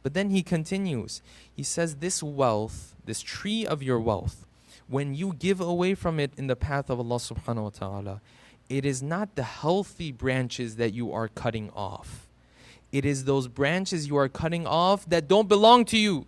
But then he continues. He says this wealth, this tree of your wealth, when you give away from it in the path of Allah subhanahu wa ta'ala, it is not the healthy branches that you are cutting off. It is those branches you are cutting off that don't belong to you.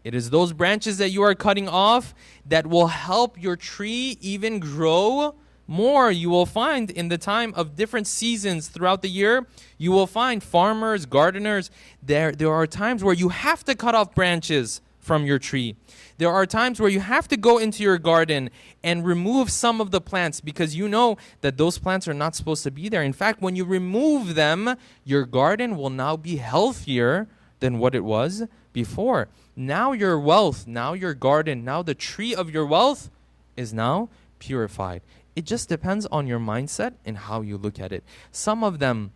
It is those branches that you are cutting off that will help your tree even grow more. You will find in the time of different seasons throughout the year, you will find farmers, gardeners, there are times where you have to cut off branches from your tree. There are times where you have to go into your garden and remove some of the plants because you know that those plants are not supposed to be there. In fact, when you remove them, your garden will now be healthier than what it was before. Now your wealth, now your garden, now the tree of your wealth is now purified. It just depends on your mindset and how you look at it. Some of them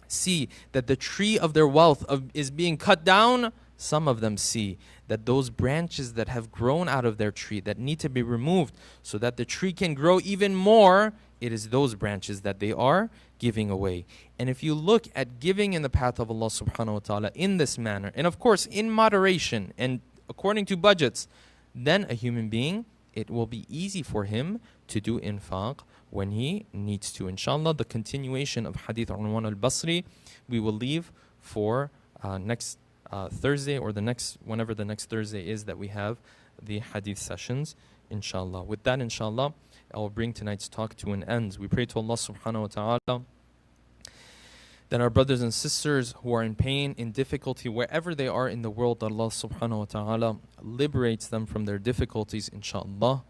see that the tree of their wealth is being cut down. Some of them see that those branches that have grown out of their tree that need to be removed so that the tree can grow even more, it is those branches that they are giving away. And if you look at giving in the path of Allah subhanahu wa ta'ala in this manner, and of course in moderation and according to budgets, then a human being, it will be easy for him to do infaq when he needs to. Inshallah, the continuation of Hadith Unwan al-Basri, we will leave for next Thursday, or whenever the next Thursday is that we have the Hadith sessions, inshallah. With that, inshallah, I will bring tonight's talk to an end. We pray to Allah subhanahu wa ta'ala that our brothers and sisters who are in pain, in difficulty, wherever they are in the world, Allah subhanahu wa ta'ala liberates them from their difficulties, inshallah.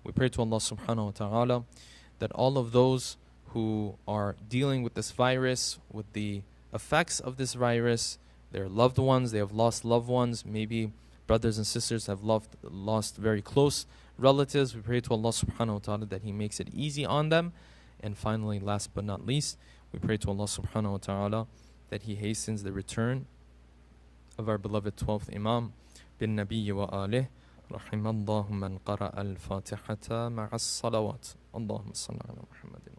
We pray to Allah subhanahu wa ta'ala that all of those who are dealing with this virus, with the effects of this virus, their loved ones, they have lost loved ones, maybe brothers and sisters have lost very close relatives. We pray to Allah subhanahu wa ta'ala that He makes it easy on them. And finally, last but not least, we pray to Allah subhanahu wa ta'ala that He hastens the return of our beloved 12th Imam bin Nabiyyi wa alih. رحم الله من قرأ الفاتحة مع الصلوات اللهم صل على محمد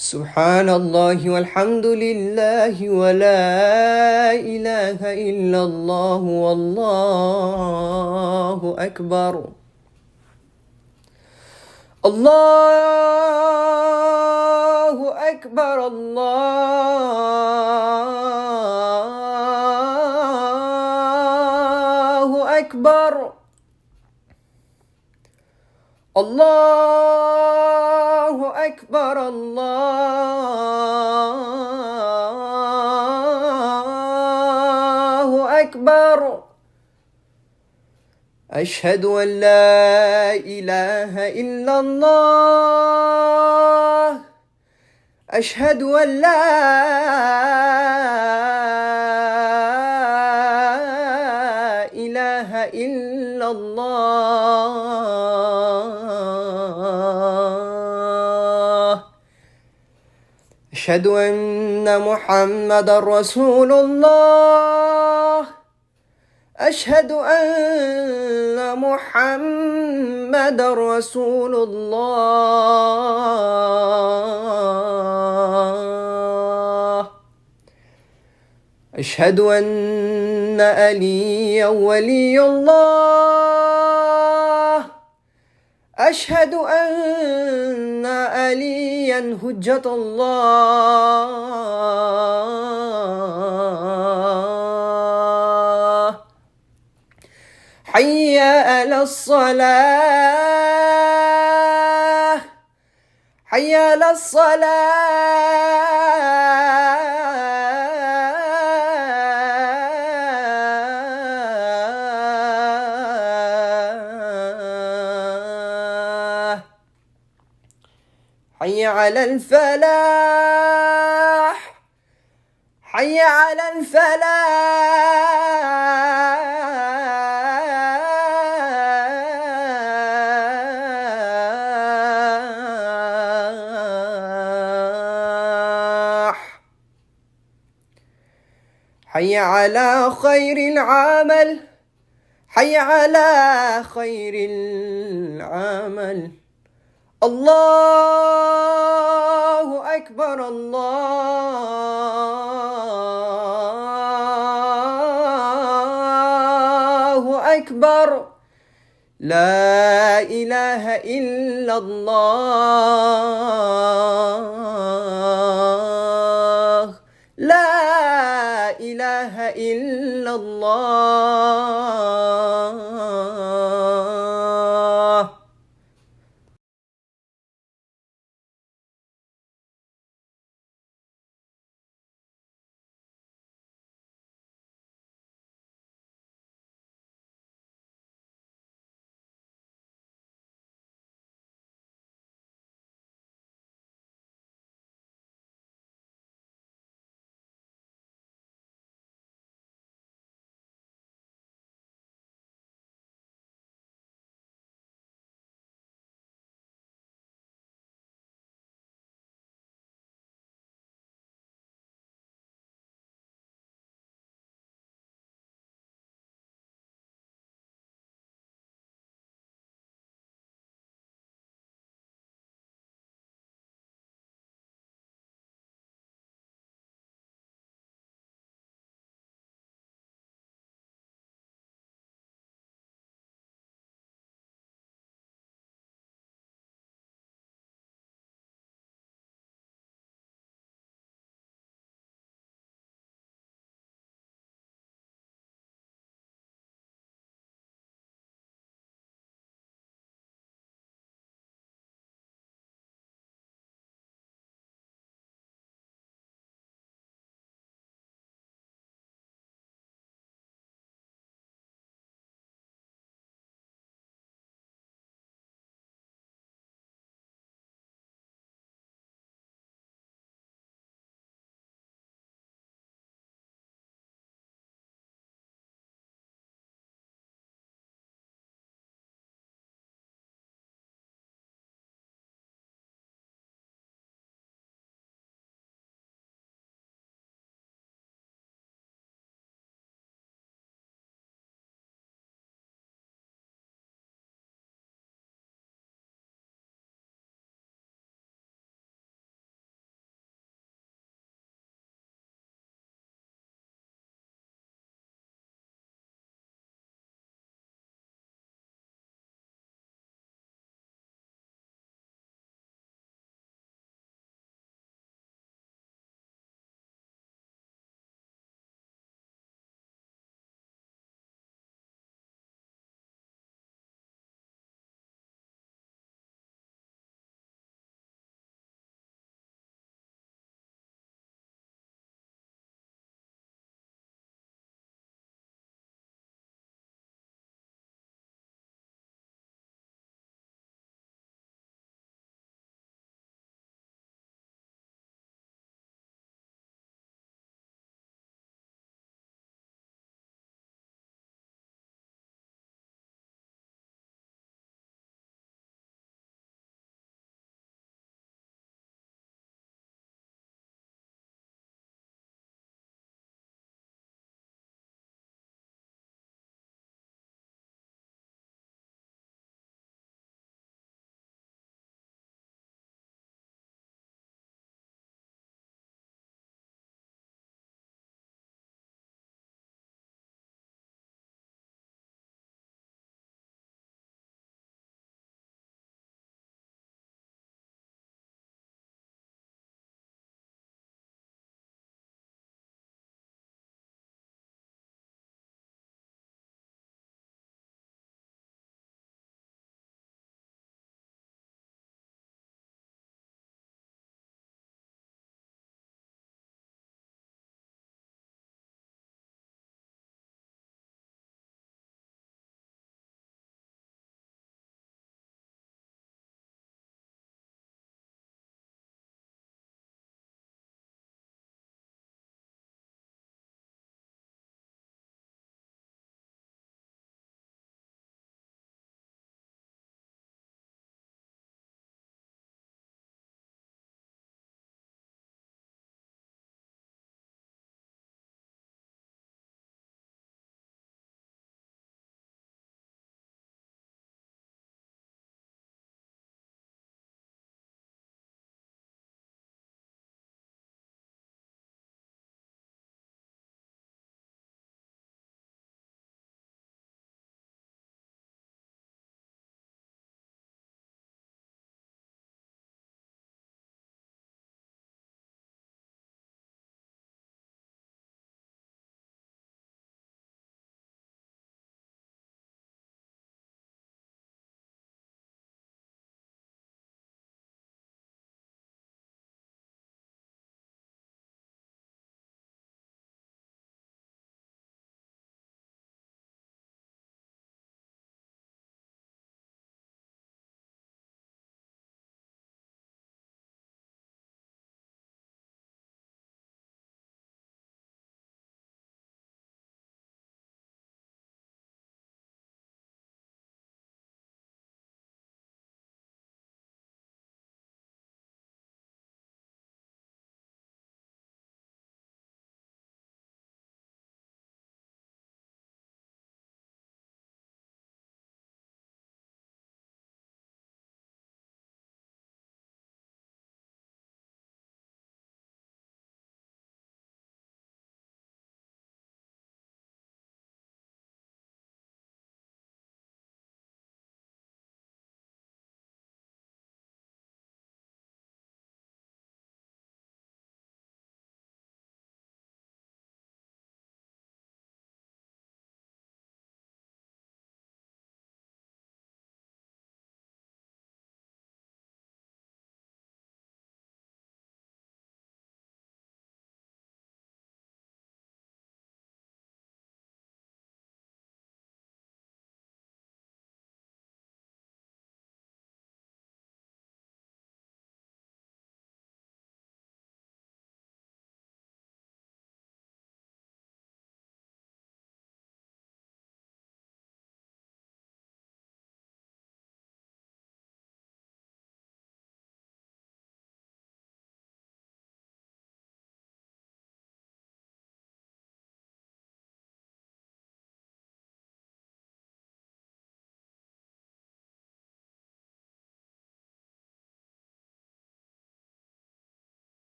سبحان الله والحمد لله ولا إله إلا الله والله أكبر. الله أكبر. الله أكبر. الله أكبر. الله أكبر. أشهد أن لا إله إلا الله. أشهد أن لا إله إلا الله. أشهد أن محمد رسول الله. أشهد أن محمد رسول الله. أشهد أن عليا ولي الله. أشهد أن عليا حجة الله. حي على الصلاة. حي على الصلاة. حي على الفلاح. حي على الفلاح. حي على خير العمل. حي على خير العمل. الله أكبر. الله أكبر. لا إله إلا الله. لا إله إلا الله.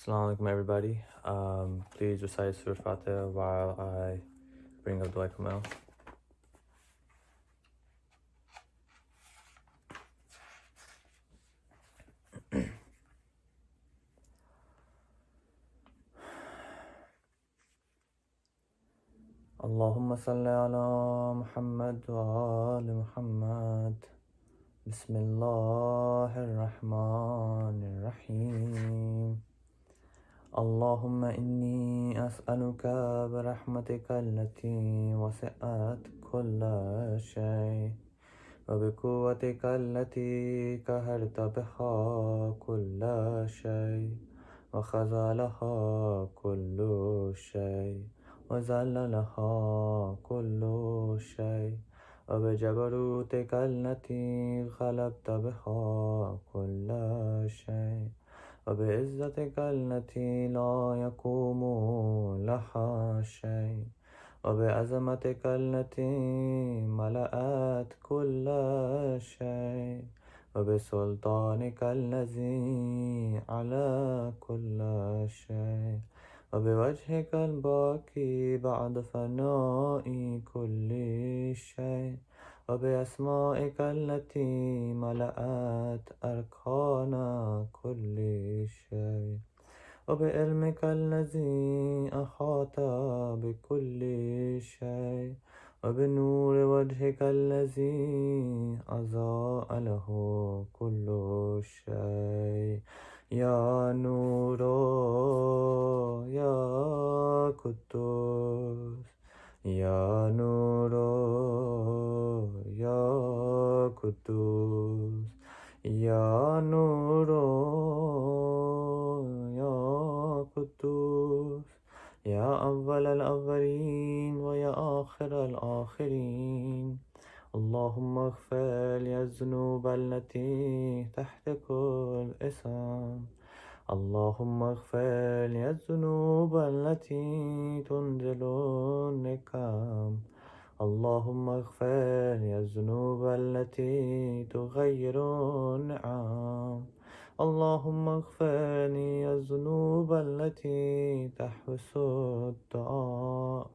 Assalamu alaikum, everybody. Please recite Surah Fatiha while I bring up Dua Kamal. Allahumma salli ala Muhammad wa ali Muhammad. Bismillahir Rahmanir Rahim. Allahumma inni as'aluka birahmatika allati wasi'at kulla shay wa biquwwatika allati kaharta biha kulla shay wa khazalaha kullu shay wa zallalaha kullu shay wa bijabarutika allati ghalabta biha kulla shay وبعزتك التي لا يقوم لها شيء وبعظمتك التي ملأت كل شيء وبسلطانك الذي على كل شيء وبوجهك الباقي بعد فناء كل شيء وبأسمائك التي ملأت أركان كل شيء وبعلمك الذي أحاط بكل شيء وبنور وجهك الذي أضاء له كل شيء يا نور يا قدوس يا نور يا قدوس يا نور يا قدوس يا أول الأولين ويا آخر الآخرين اللهم اغفر لي الذنوب التي تحت كل اسم اللهم اغفر لي الذنوب التي تنزل النكام اللهم اغفر لي الذنوب التي تغير النعم اللهم اغفر لي الذنوب التي تحبس الدعاء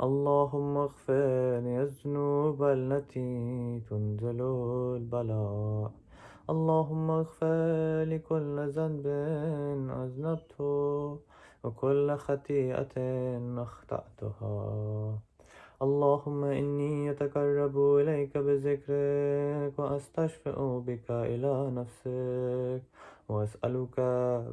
اللهم اغفر لي الذنوب التي تنزل البلاء اللهم اغفر لكل ذنب أذنبته وكل خطيئة أخطأتها اللهم إني أتقرب إليك بذكرك وأستشفع بك إلى نفسك وأسألك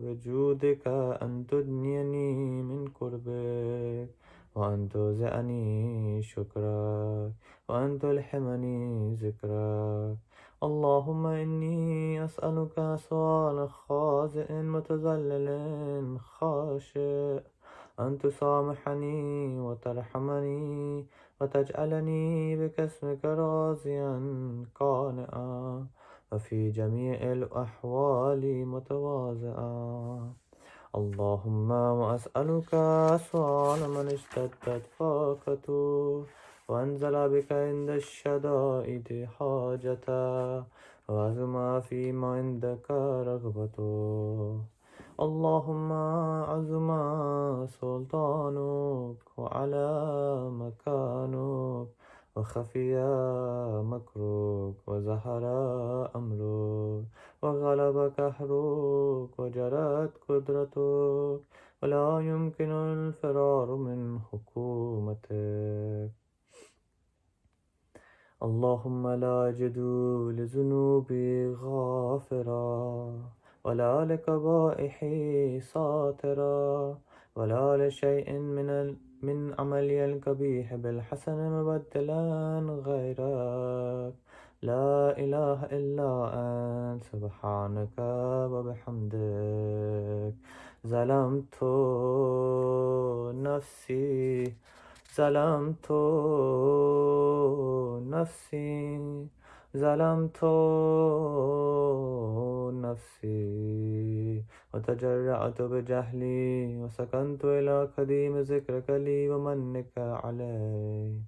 بجودك أن تدنيني من قربك وأن توزعني شكرك وأن تلحمني ذكرك اللهم إني أسألك سؤال خاضع متذلل خاشع أن تسامحني وترحمني وتجعلني بكسمك راضيا قانعا وفي جميع الأحوال متواضعا اللهم وأسألك سؤال من اشتدت فاقته وأنزل بك عند الشدائد حاجته وعزم فيما عندك رغبته اللهم عزم سلطانك وعلى مكانك وخفي مكرك وزهر أمرك وغلب قهرك وجرت قدرتك ولا يمكن الفرار من حكومتك اللهم لا أجد لذنوبي غافرا ولا لقبائحي ساترا ولا لشيء من عملي القبيح بالحسن مبدلا غيرك لا إله إلا أنت سبحانك وبحمدك ظلمت نفسي ظلمت نفسي ظلمت نفسي وتجرأت بجهلي وسكنت إلى قديم ذكرك لي ومنك علي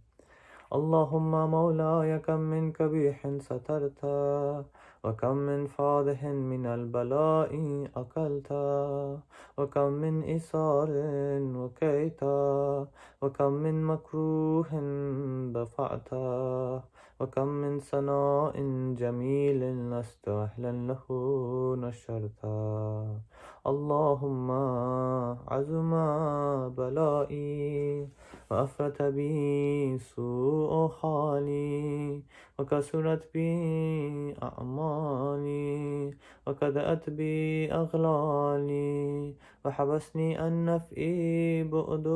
اللهم مولاي كم من قبيح سترت وكم من فاضح من البلاء أكلت وكم من إيثار وكيت وكم من مكروه دفعت وكم من ثناء جميل لست أهلا له نشرتا اللهم عزم بلائي وأفرت بي سوء حالي وكسرت بي أعمالي وكدأت بي أغلالي وحبسني عن نفئي بؤد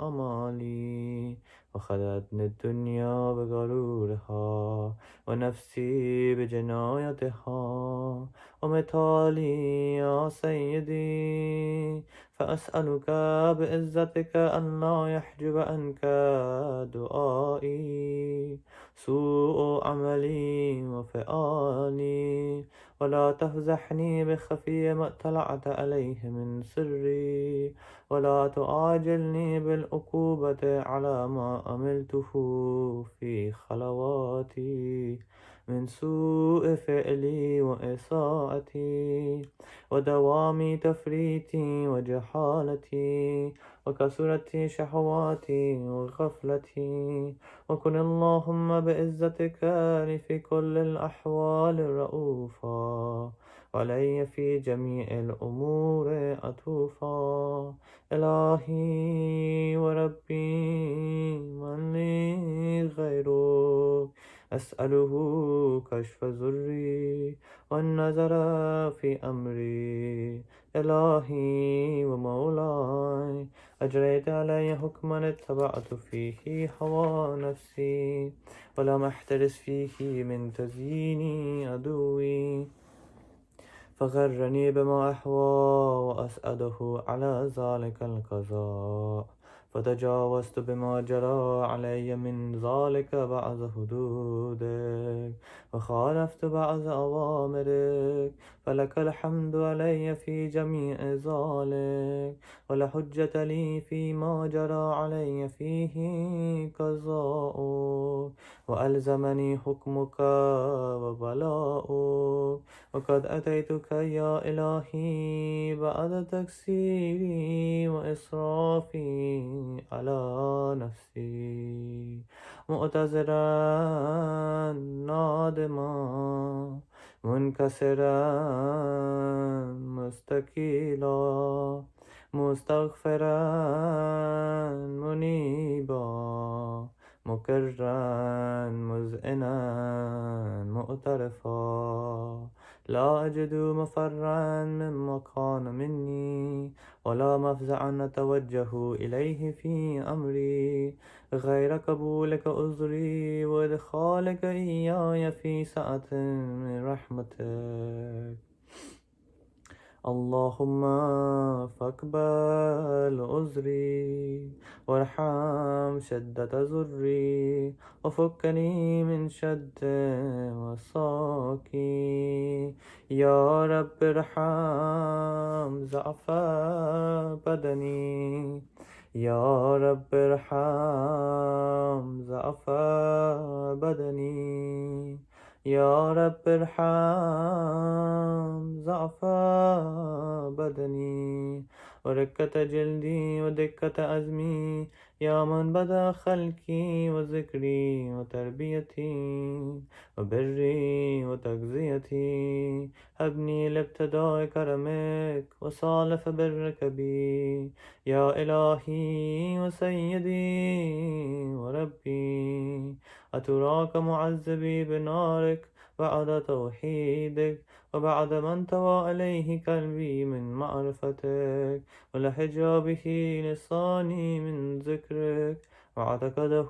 أمالي وخدتني الدنيا بغرورها ونفسي بجنايتها ومثالي يا سيدي فأسألك بعزتك أن لا يحجب عنك دعائي سوء عملي وفعالي ولا تفزحني بخفي ما اطلعت عليه من سري ولا تعاجلني بالعقوبة على ما عملته في خلواتي من سوء فعلي وإساءتي ودوام تفريطي وجحالتي وكثرة شهواتي وغفلتي وكن اللهم بعزتك في كل الأحوال رؤوفا وعلي في جميع الأمور عطوفا إلهي وربي من لي غيرك أسأله كشف ذري والنظر في أمري إلهي ومولاي أجريت علي حكما اتبعت فيه هوى نفسي ولم أحترس فيه من تزيين عدوي فغرني بما أحوى وأسأله على ذلك القضاء فتجاوزت بما جرى علي من ذلك بعض حدودك وخالفت بعض أوامرك فلك الحمد علي في جميع ذلك ولا حجة لي فيما جرى علي فيه قضاؤك وألزمني حكمك وبلاؤك وقد أتيتك يا إلهي بعد تقصيري وإسرافي على نفسي معتذرا نادما منكسرا مستكيلا مستغفرا منيبا مكرا مذعنا مؤترفا لا أجد مفرا مما كان مني ولا مفزعا أتوجه إليه في أمري غير قبولك عذري وإدخالك إياي في سعة من رحمتك اللهم فاقبل عذري وارحم شدة ضري وفكني من شد وصاكي يا رب ارحم ضعف بدني يا رب ارحم ضعف بدني يا رب ارحم ضعف بدني وركة جلدي ودكة عزمي يا من بدا خلقي وذكري وتربيتي وبري وتغذيتي هبني لابتداء كرمك وصالف برك بي يا إلهي وسيدي وربي أتراك معذبي بنارك بعد توحيدك وبعد ما انطوى عليه قلبي من معرفتك ولهج به لساني من ذكرك واعتقده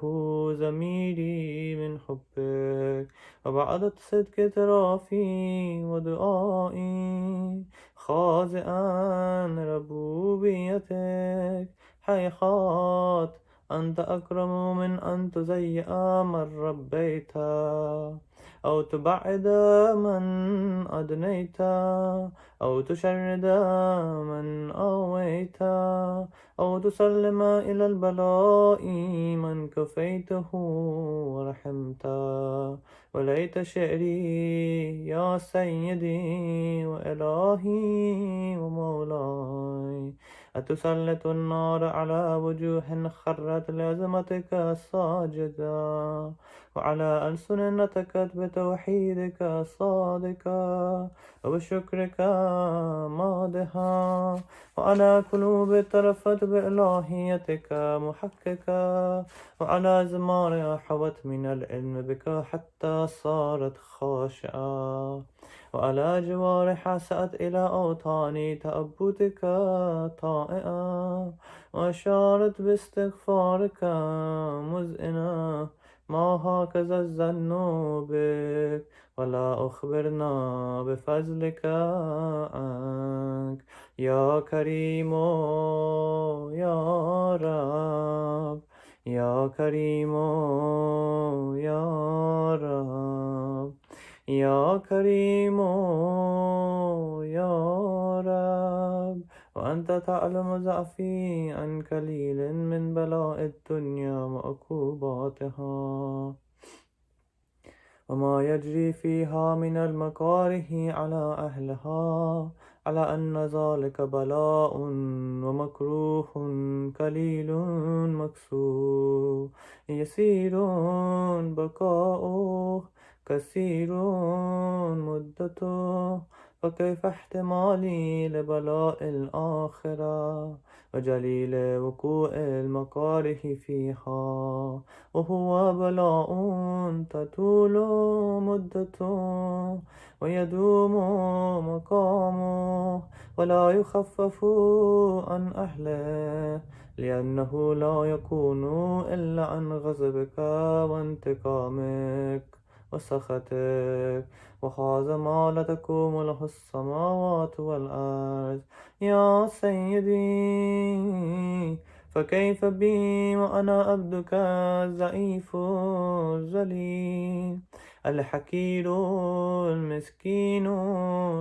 ضميري من حبك وبعد صدق اعترافي ودعائي خاضعا ربوبيتك هيهات أنت أكرم من أن تزيئ من ربيت أو تبعد من أدنيت أو تشرد من أويت أو تسلم إلى البلاء من كفيته ورحمت وليت شعري يا يا سيدي وإلهي ومولاي أتسلط النار على وجوه خرت لعظمتك ساجدا وعلى ألسن نطقت بتوحيدك صادقا وبشكرك مادها وعلى قلوب طرفت بإلهيتك محققا وعلى زمار حوت من العلم بك حتى صارت خاشعة وعلى جوارح سأت إلى أوطان تأبتك طائعة وأشارت باستغفارك مزئنة ما هكذا الظن بك ولا أخبرنا بفضلك عنك يا كريم يا رب يا كريم يا رب يا كريم يا رب وأنت تعلم ضعفي عن قليل من بلاء الدنيا وعقوباتها وما يجري فيها من المكاره على أهلها على أن ذلك بلاء ومكروه قليل مكسور يسير بقاؤه كثير مدته فكيف احتمالي لبلاء الآخرة وجليل وقوع المكاره فيها وهو بلاء تطول مدته ويدوم مقامه ولا يخفف عن أهله لأنه لا يكون إلا عن غضبك وانتقامك وسخطك وهذا ما لا تقوم له السماوات والأرض يا سيدي فكيف بي وأنا عبدك الضعيف الذليل الحكير المسكين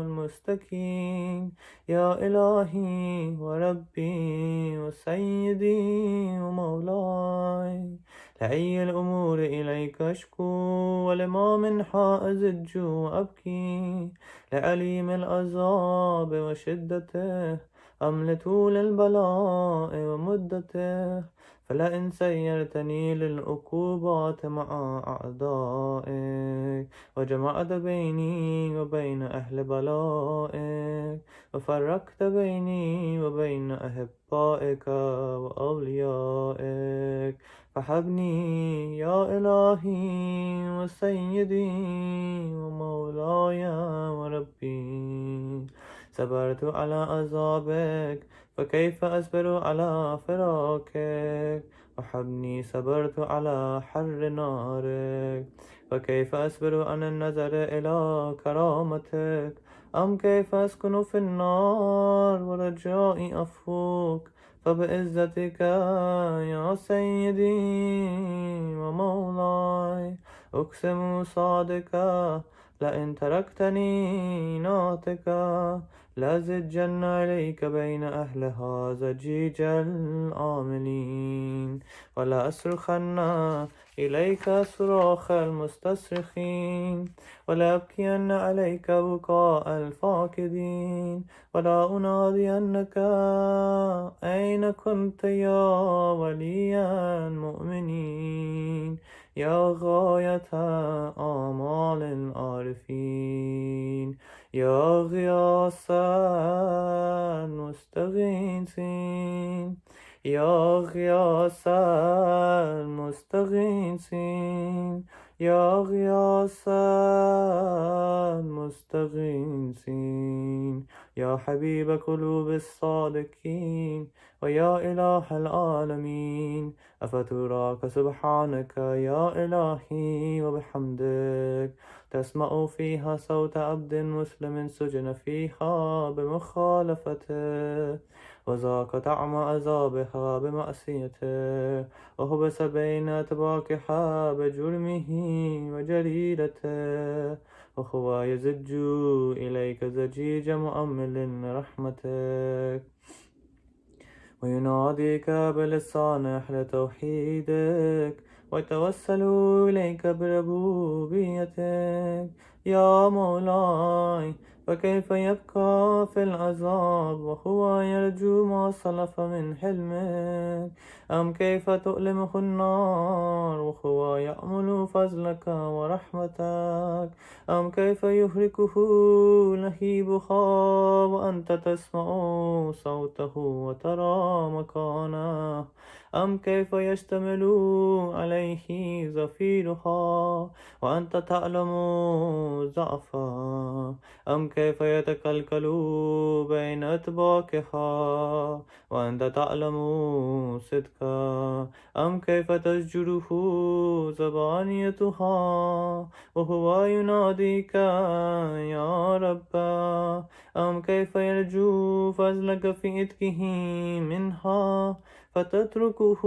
المستكين يا إلهي وربي وسيدي ومولاي لأي الأمور إليك أشكو ولما من حائز وأبكي لعليم العذاب وشدته أم لطول البلاء ومدته فلئن سيرتني للعقوبات مع أعدائك وجمعت بيني وبين أهل بلائك وفرقت بيني وبين أحبائك وأوليائك فحبني يا إلهي وسيدي ومولاي وربي صبرت على عذابك فكيف أصبر على فراقك وحبني صبرت على حر نارك فكيف أصبر عن النظر إلى كرامتك أم كيف أسكن في النار ورجائي أفوك فبعزتك يا سيدي ومولاي أقسم صادقا لئن تركتني ناطقا لأزجن عليك بين أهلها زجيج العاملين ولا أصرخن إليك صراخ المستصرخين ولا أبكين عليك بكاء الفاقدين ولا أنادينك أين كنت يا ولي المؤمنين يا غاية آمال العارفين يا غياث المستغيثين يا غياث المستغيثين يا غياث المستغيثين يا حبيب قلوب الصادقين ويا إله العالمين أفتراك سبحانك يا إلهي وبحمدك تسمع فيها صوت عبد مسلم سجن فيها بمخالفته وذاق طعم عذابها بمعصيته وحبس بين أطباقها بجرمه وجريرته وهو يزج إليك زجيج مؤمل رحمتك ويناديك بلسان أهل توحيدك ويتوسل إليك بربوبيتك يا مولاي، فكيف يبقى في العذاب وهو يرجو ما سلف من حلمك؟ أم كيف تؤلمه النار وهو يأمل فضلك ورحمتك؟ أم كيف يهلكه لهيبها وأنت تسمع صوته وترى مكانه؟ أم كيف يشتمل عليه زفيرها وأنت تعلم ضعفها؟ أم كيف يتكلكل بين أطباقها وأنت تعلم صدقا؟ أم كيف تزجره زبانيتها وهو يناديك يا رب؟ أم كيف يرجو فضلك في إتكه منها فتتركه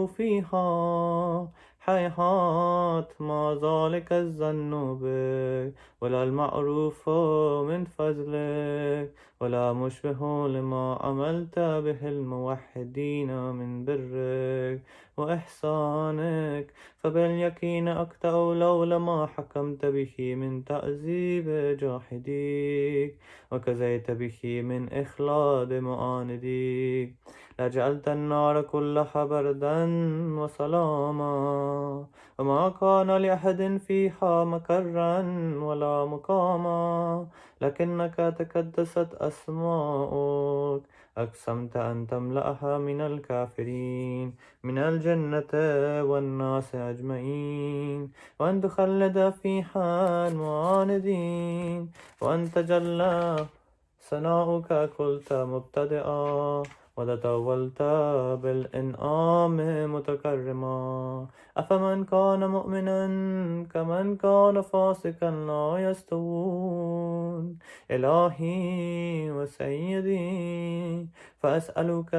فيها؟ هيهات ما ذلك الظن بك ولا المعروف من فضلك ولا مشبه لما عملت به الموحدين من برك وإحسانك. فباليقين أقطع لولا ما حكمت به من تعذيب جاحديك وكزيت به من إخلاد معانديك لجعلت النار كلها بردا وسلاما وما كان لأحد فيها مكرا ولا مقاما، لكنك تكدست أسماؤك أقسمت أن تملأها من الكافرين من الجنة والناس أجمعين، وأن تخلد فيها المعاندين، وأن تجلى ثناؤك قلت مبتدئا وتطولت بالإنعام متكرما. أفمن كان مؤمنا كمن كان فاسقا لا يستوون. إلهي وسيدي فأسألك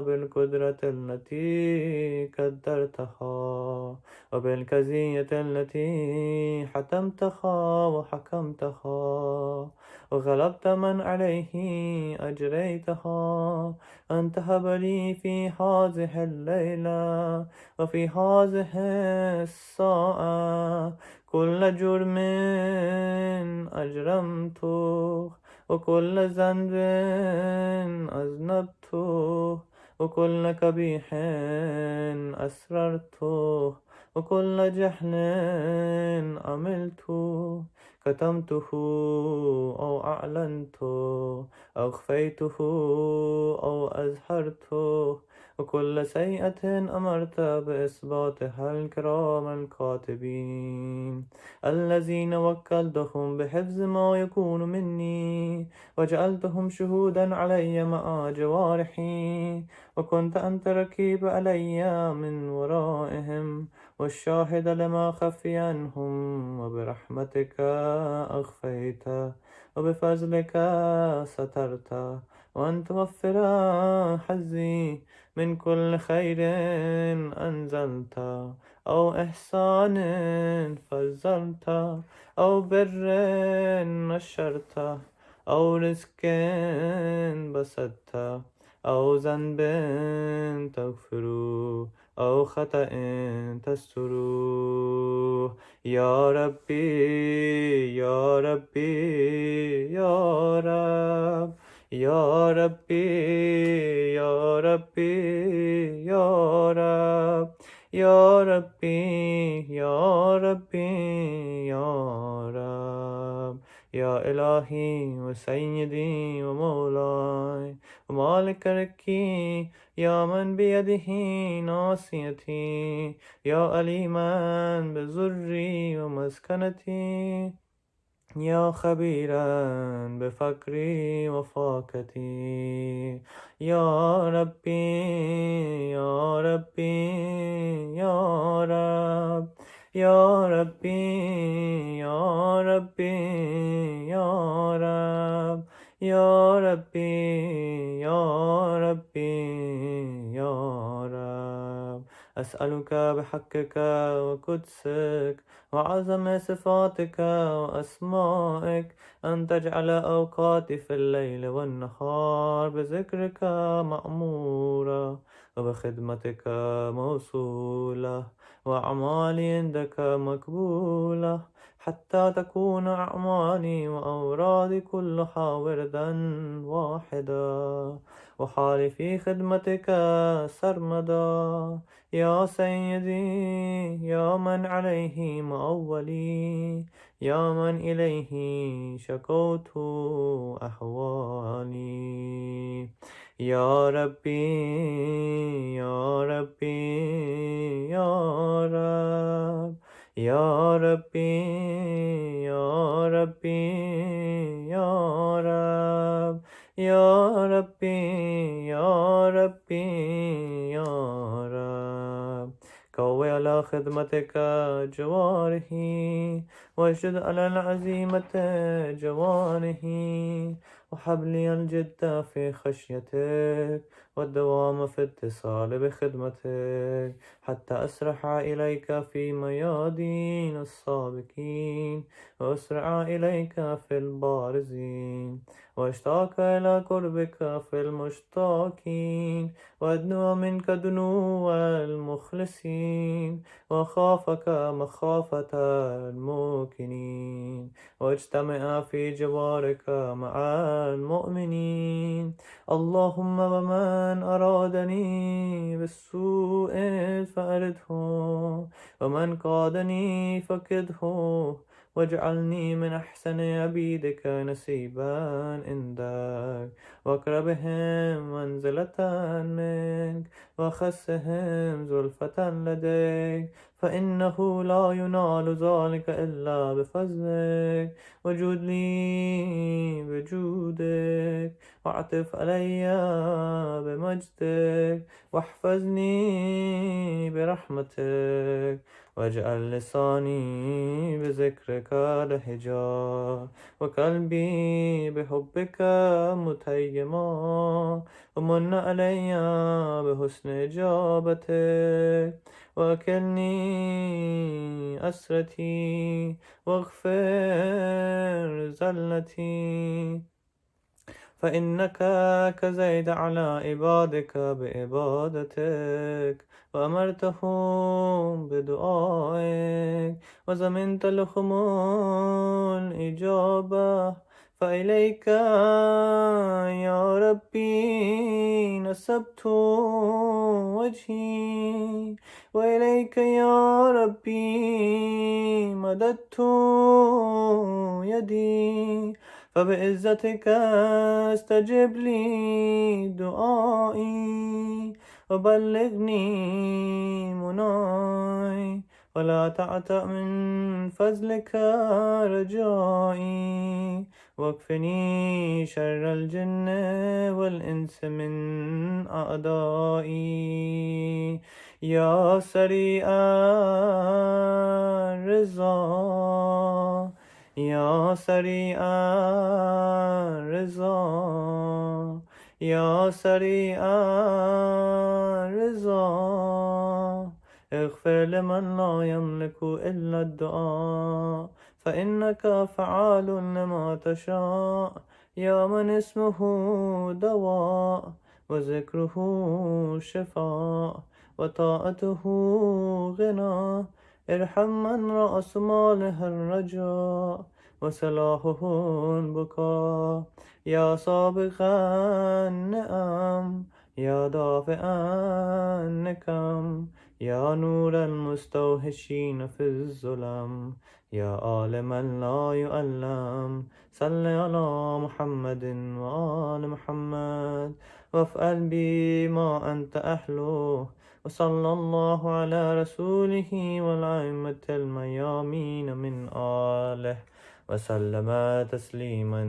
بالقدرة التي قدرتها وبالكزية التي حتمتها وحكمتها وغلبت من عليه أجريتها أن تهب لي في هذه الليلة وفي هذه الساعة كل جرم أجرمته وكل ذنب أذنبته وكل قبيح أسررته وكل جهل عملته كتمته أو أعلنته أو خفيته أو أظهرته وكل سيئة أمرت بإثباتها الكرام الكاتبين الذين وكلتهم بحفظ ما يكون مني وجعلتهم شهودا علي مع جوارحي وكنت أنت ركيب علي من ورائهم والشاهد لما خفي عنهم وبرحمتك أخفيت وبفضلك سترت وأن توفر حظي من كل خير أنزلت أو إحسان فزلت أو بر نشرت أو رزق بسطت أو ذنب تغفر أو خطأ تستره يا ربي يا ربي يا رب يا ربي يا ربي يا رب يا ربي يا ربي يا رب يا إلهي وسيدي ومولاي ومالك ركي يا من بيده ناصيتي يا أليما بزري ومسكنتي يا خبيرا بفقري وفاقتي يا ربي يا ربي يا رب يا ربي يا ربي يا رب يا ربي يا ربي يا رب أسألك بحقك وقدسك وعظم صفاتك وأسمائك أن تجعل أوقاتي في الليل والنهار بذكرك مأمورة وبخدمتك موصولة وأعمالي عندك مقبولة حتى تكون أعمالي وأورادي كلها وردا واحدا، وحالي في خدمتك سرمدا. يا سيدي يا من عليه مأولي، يا من إليه شكوت أحوالي. يا ربي يا ربي يا رب، يا ربي يا ربي يا رب، يا ربي يا ربي يا رب. قوي على خدمتك جوارحي، واشد على العزيمة جوانحي، وحبلي الجد في خشيتك والدوام في اتصال بخدمتك، حتى أسرح إليك في ميادين السابقين، وأسرع إليك في البارزين، واشتاق إلى قربك في المشتاقين، وأدنو منك دنو المخلصين، وخافك مخافة الموقنين، واجتمع في جوارك مع المؤمنين. اللهم ومن أرادني بالسوء فأرده، ومن قادني فكده، واجعلني من أحسن عبيدك نسيبا عندك، وأقربهم منزلة منك، وأخسهم زلفة لديك، فإنه لا ينال ذلك إلا بفضلك. وجود لي بجودك، واعطف علي بمجدك، واحفظني برحمتك، واجعل لساني بذكرك لهجا، وقلبي بحبك متيما، ومن علي بحسن إجابتك، وأكلني أسرتي، واغفر زلتي، فإنك كزيد على عبادك بإبادتك، وأمرتهم بدعائك، وزمنت لهم الإجابة. فإليك يا ربي نسبت وجهي، وإليك يا ربي مددت يدي، فبعزتك استجب لي دعائي، وبلغني مناي، ولا تعتأ من فضلك رجائي، واكفني شر الجن والإنس من أعدائي. يا سريع الرضا، يا سريع الرضا، يا سريع الرضا، اغفر لمن لا يملك إلا الدعاء، فإنك فعال لما تشاء. يا من اسمه دواء، وذكره شفاء، وطاعته غنى، ارحم من رأس ماله الرجاء، وصلاحه البكاء. يا سابق النعم، يا دافع النكم، يا نور المستوحشين في الظلم، يا عالما لا يؤلم، صل على محمد وآل محمد، وافعل بي ما أنت أهله. وصلى الله على رسوله والأئمة الميامين من آله، وسلم تسليما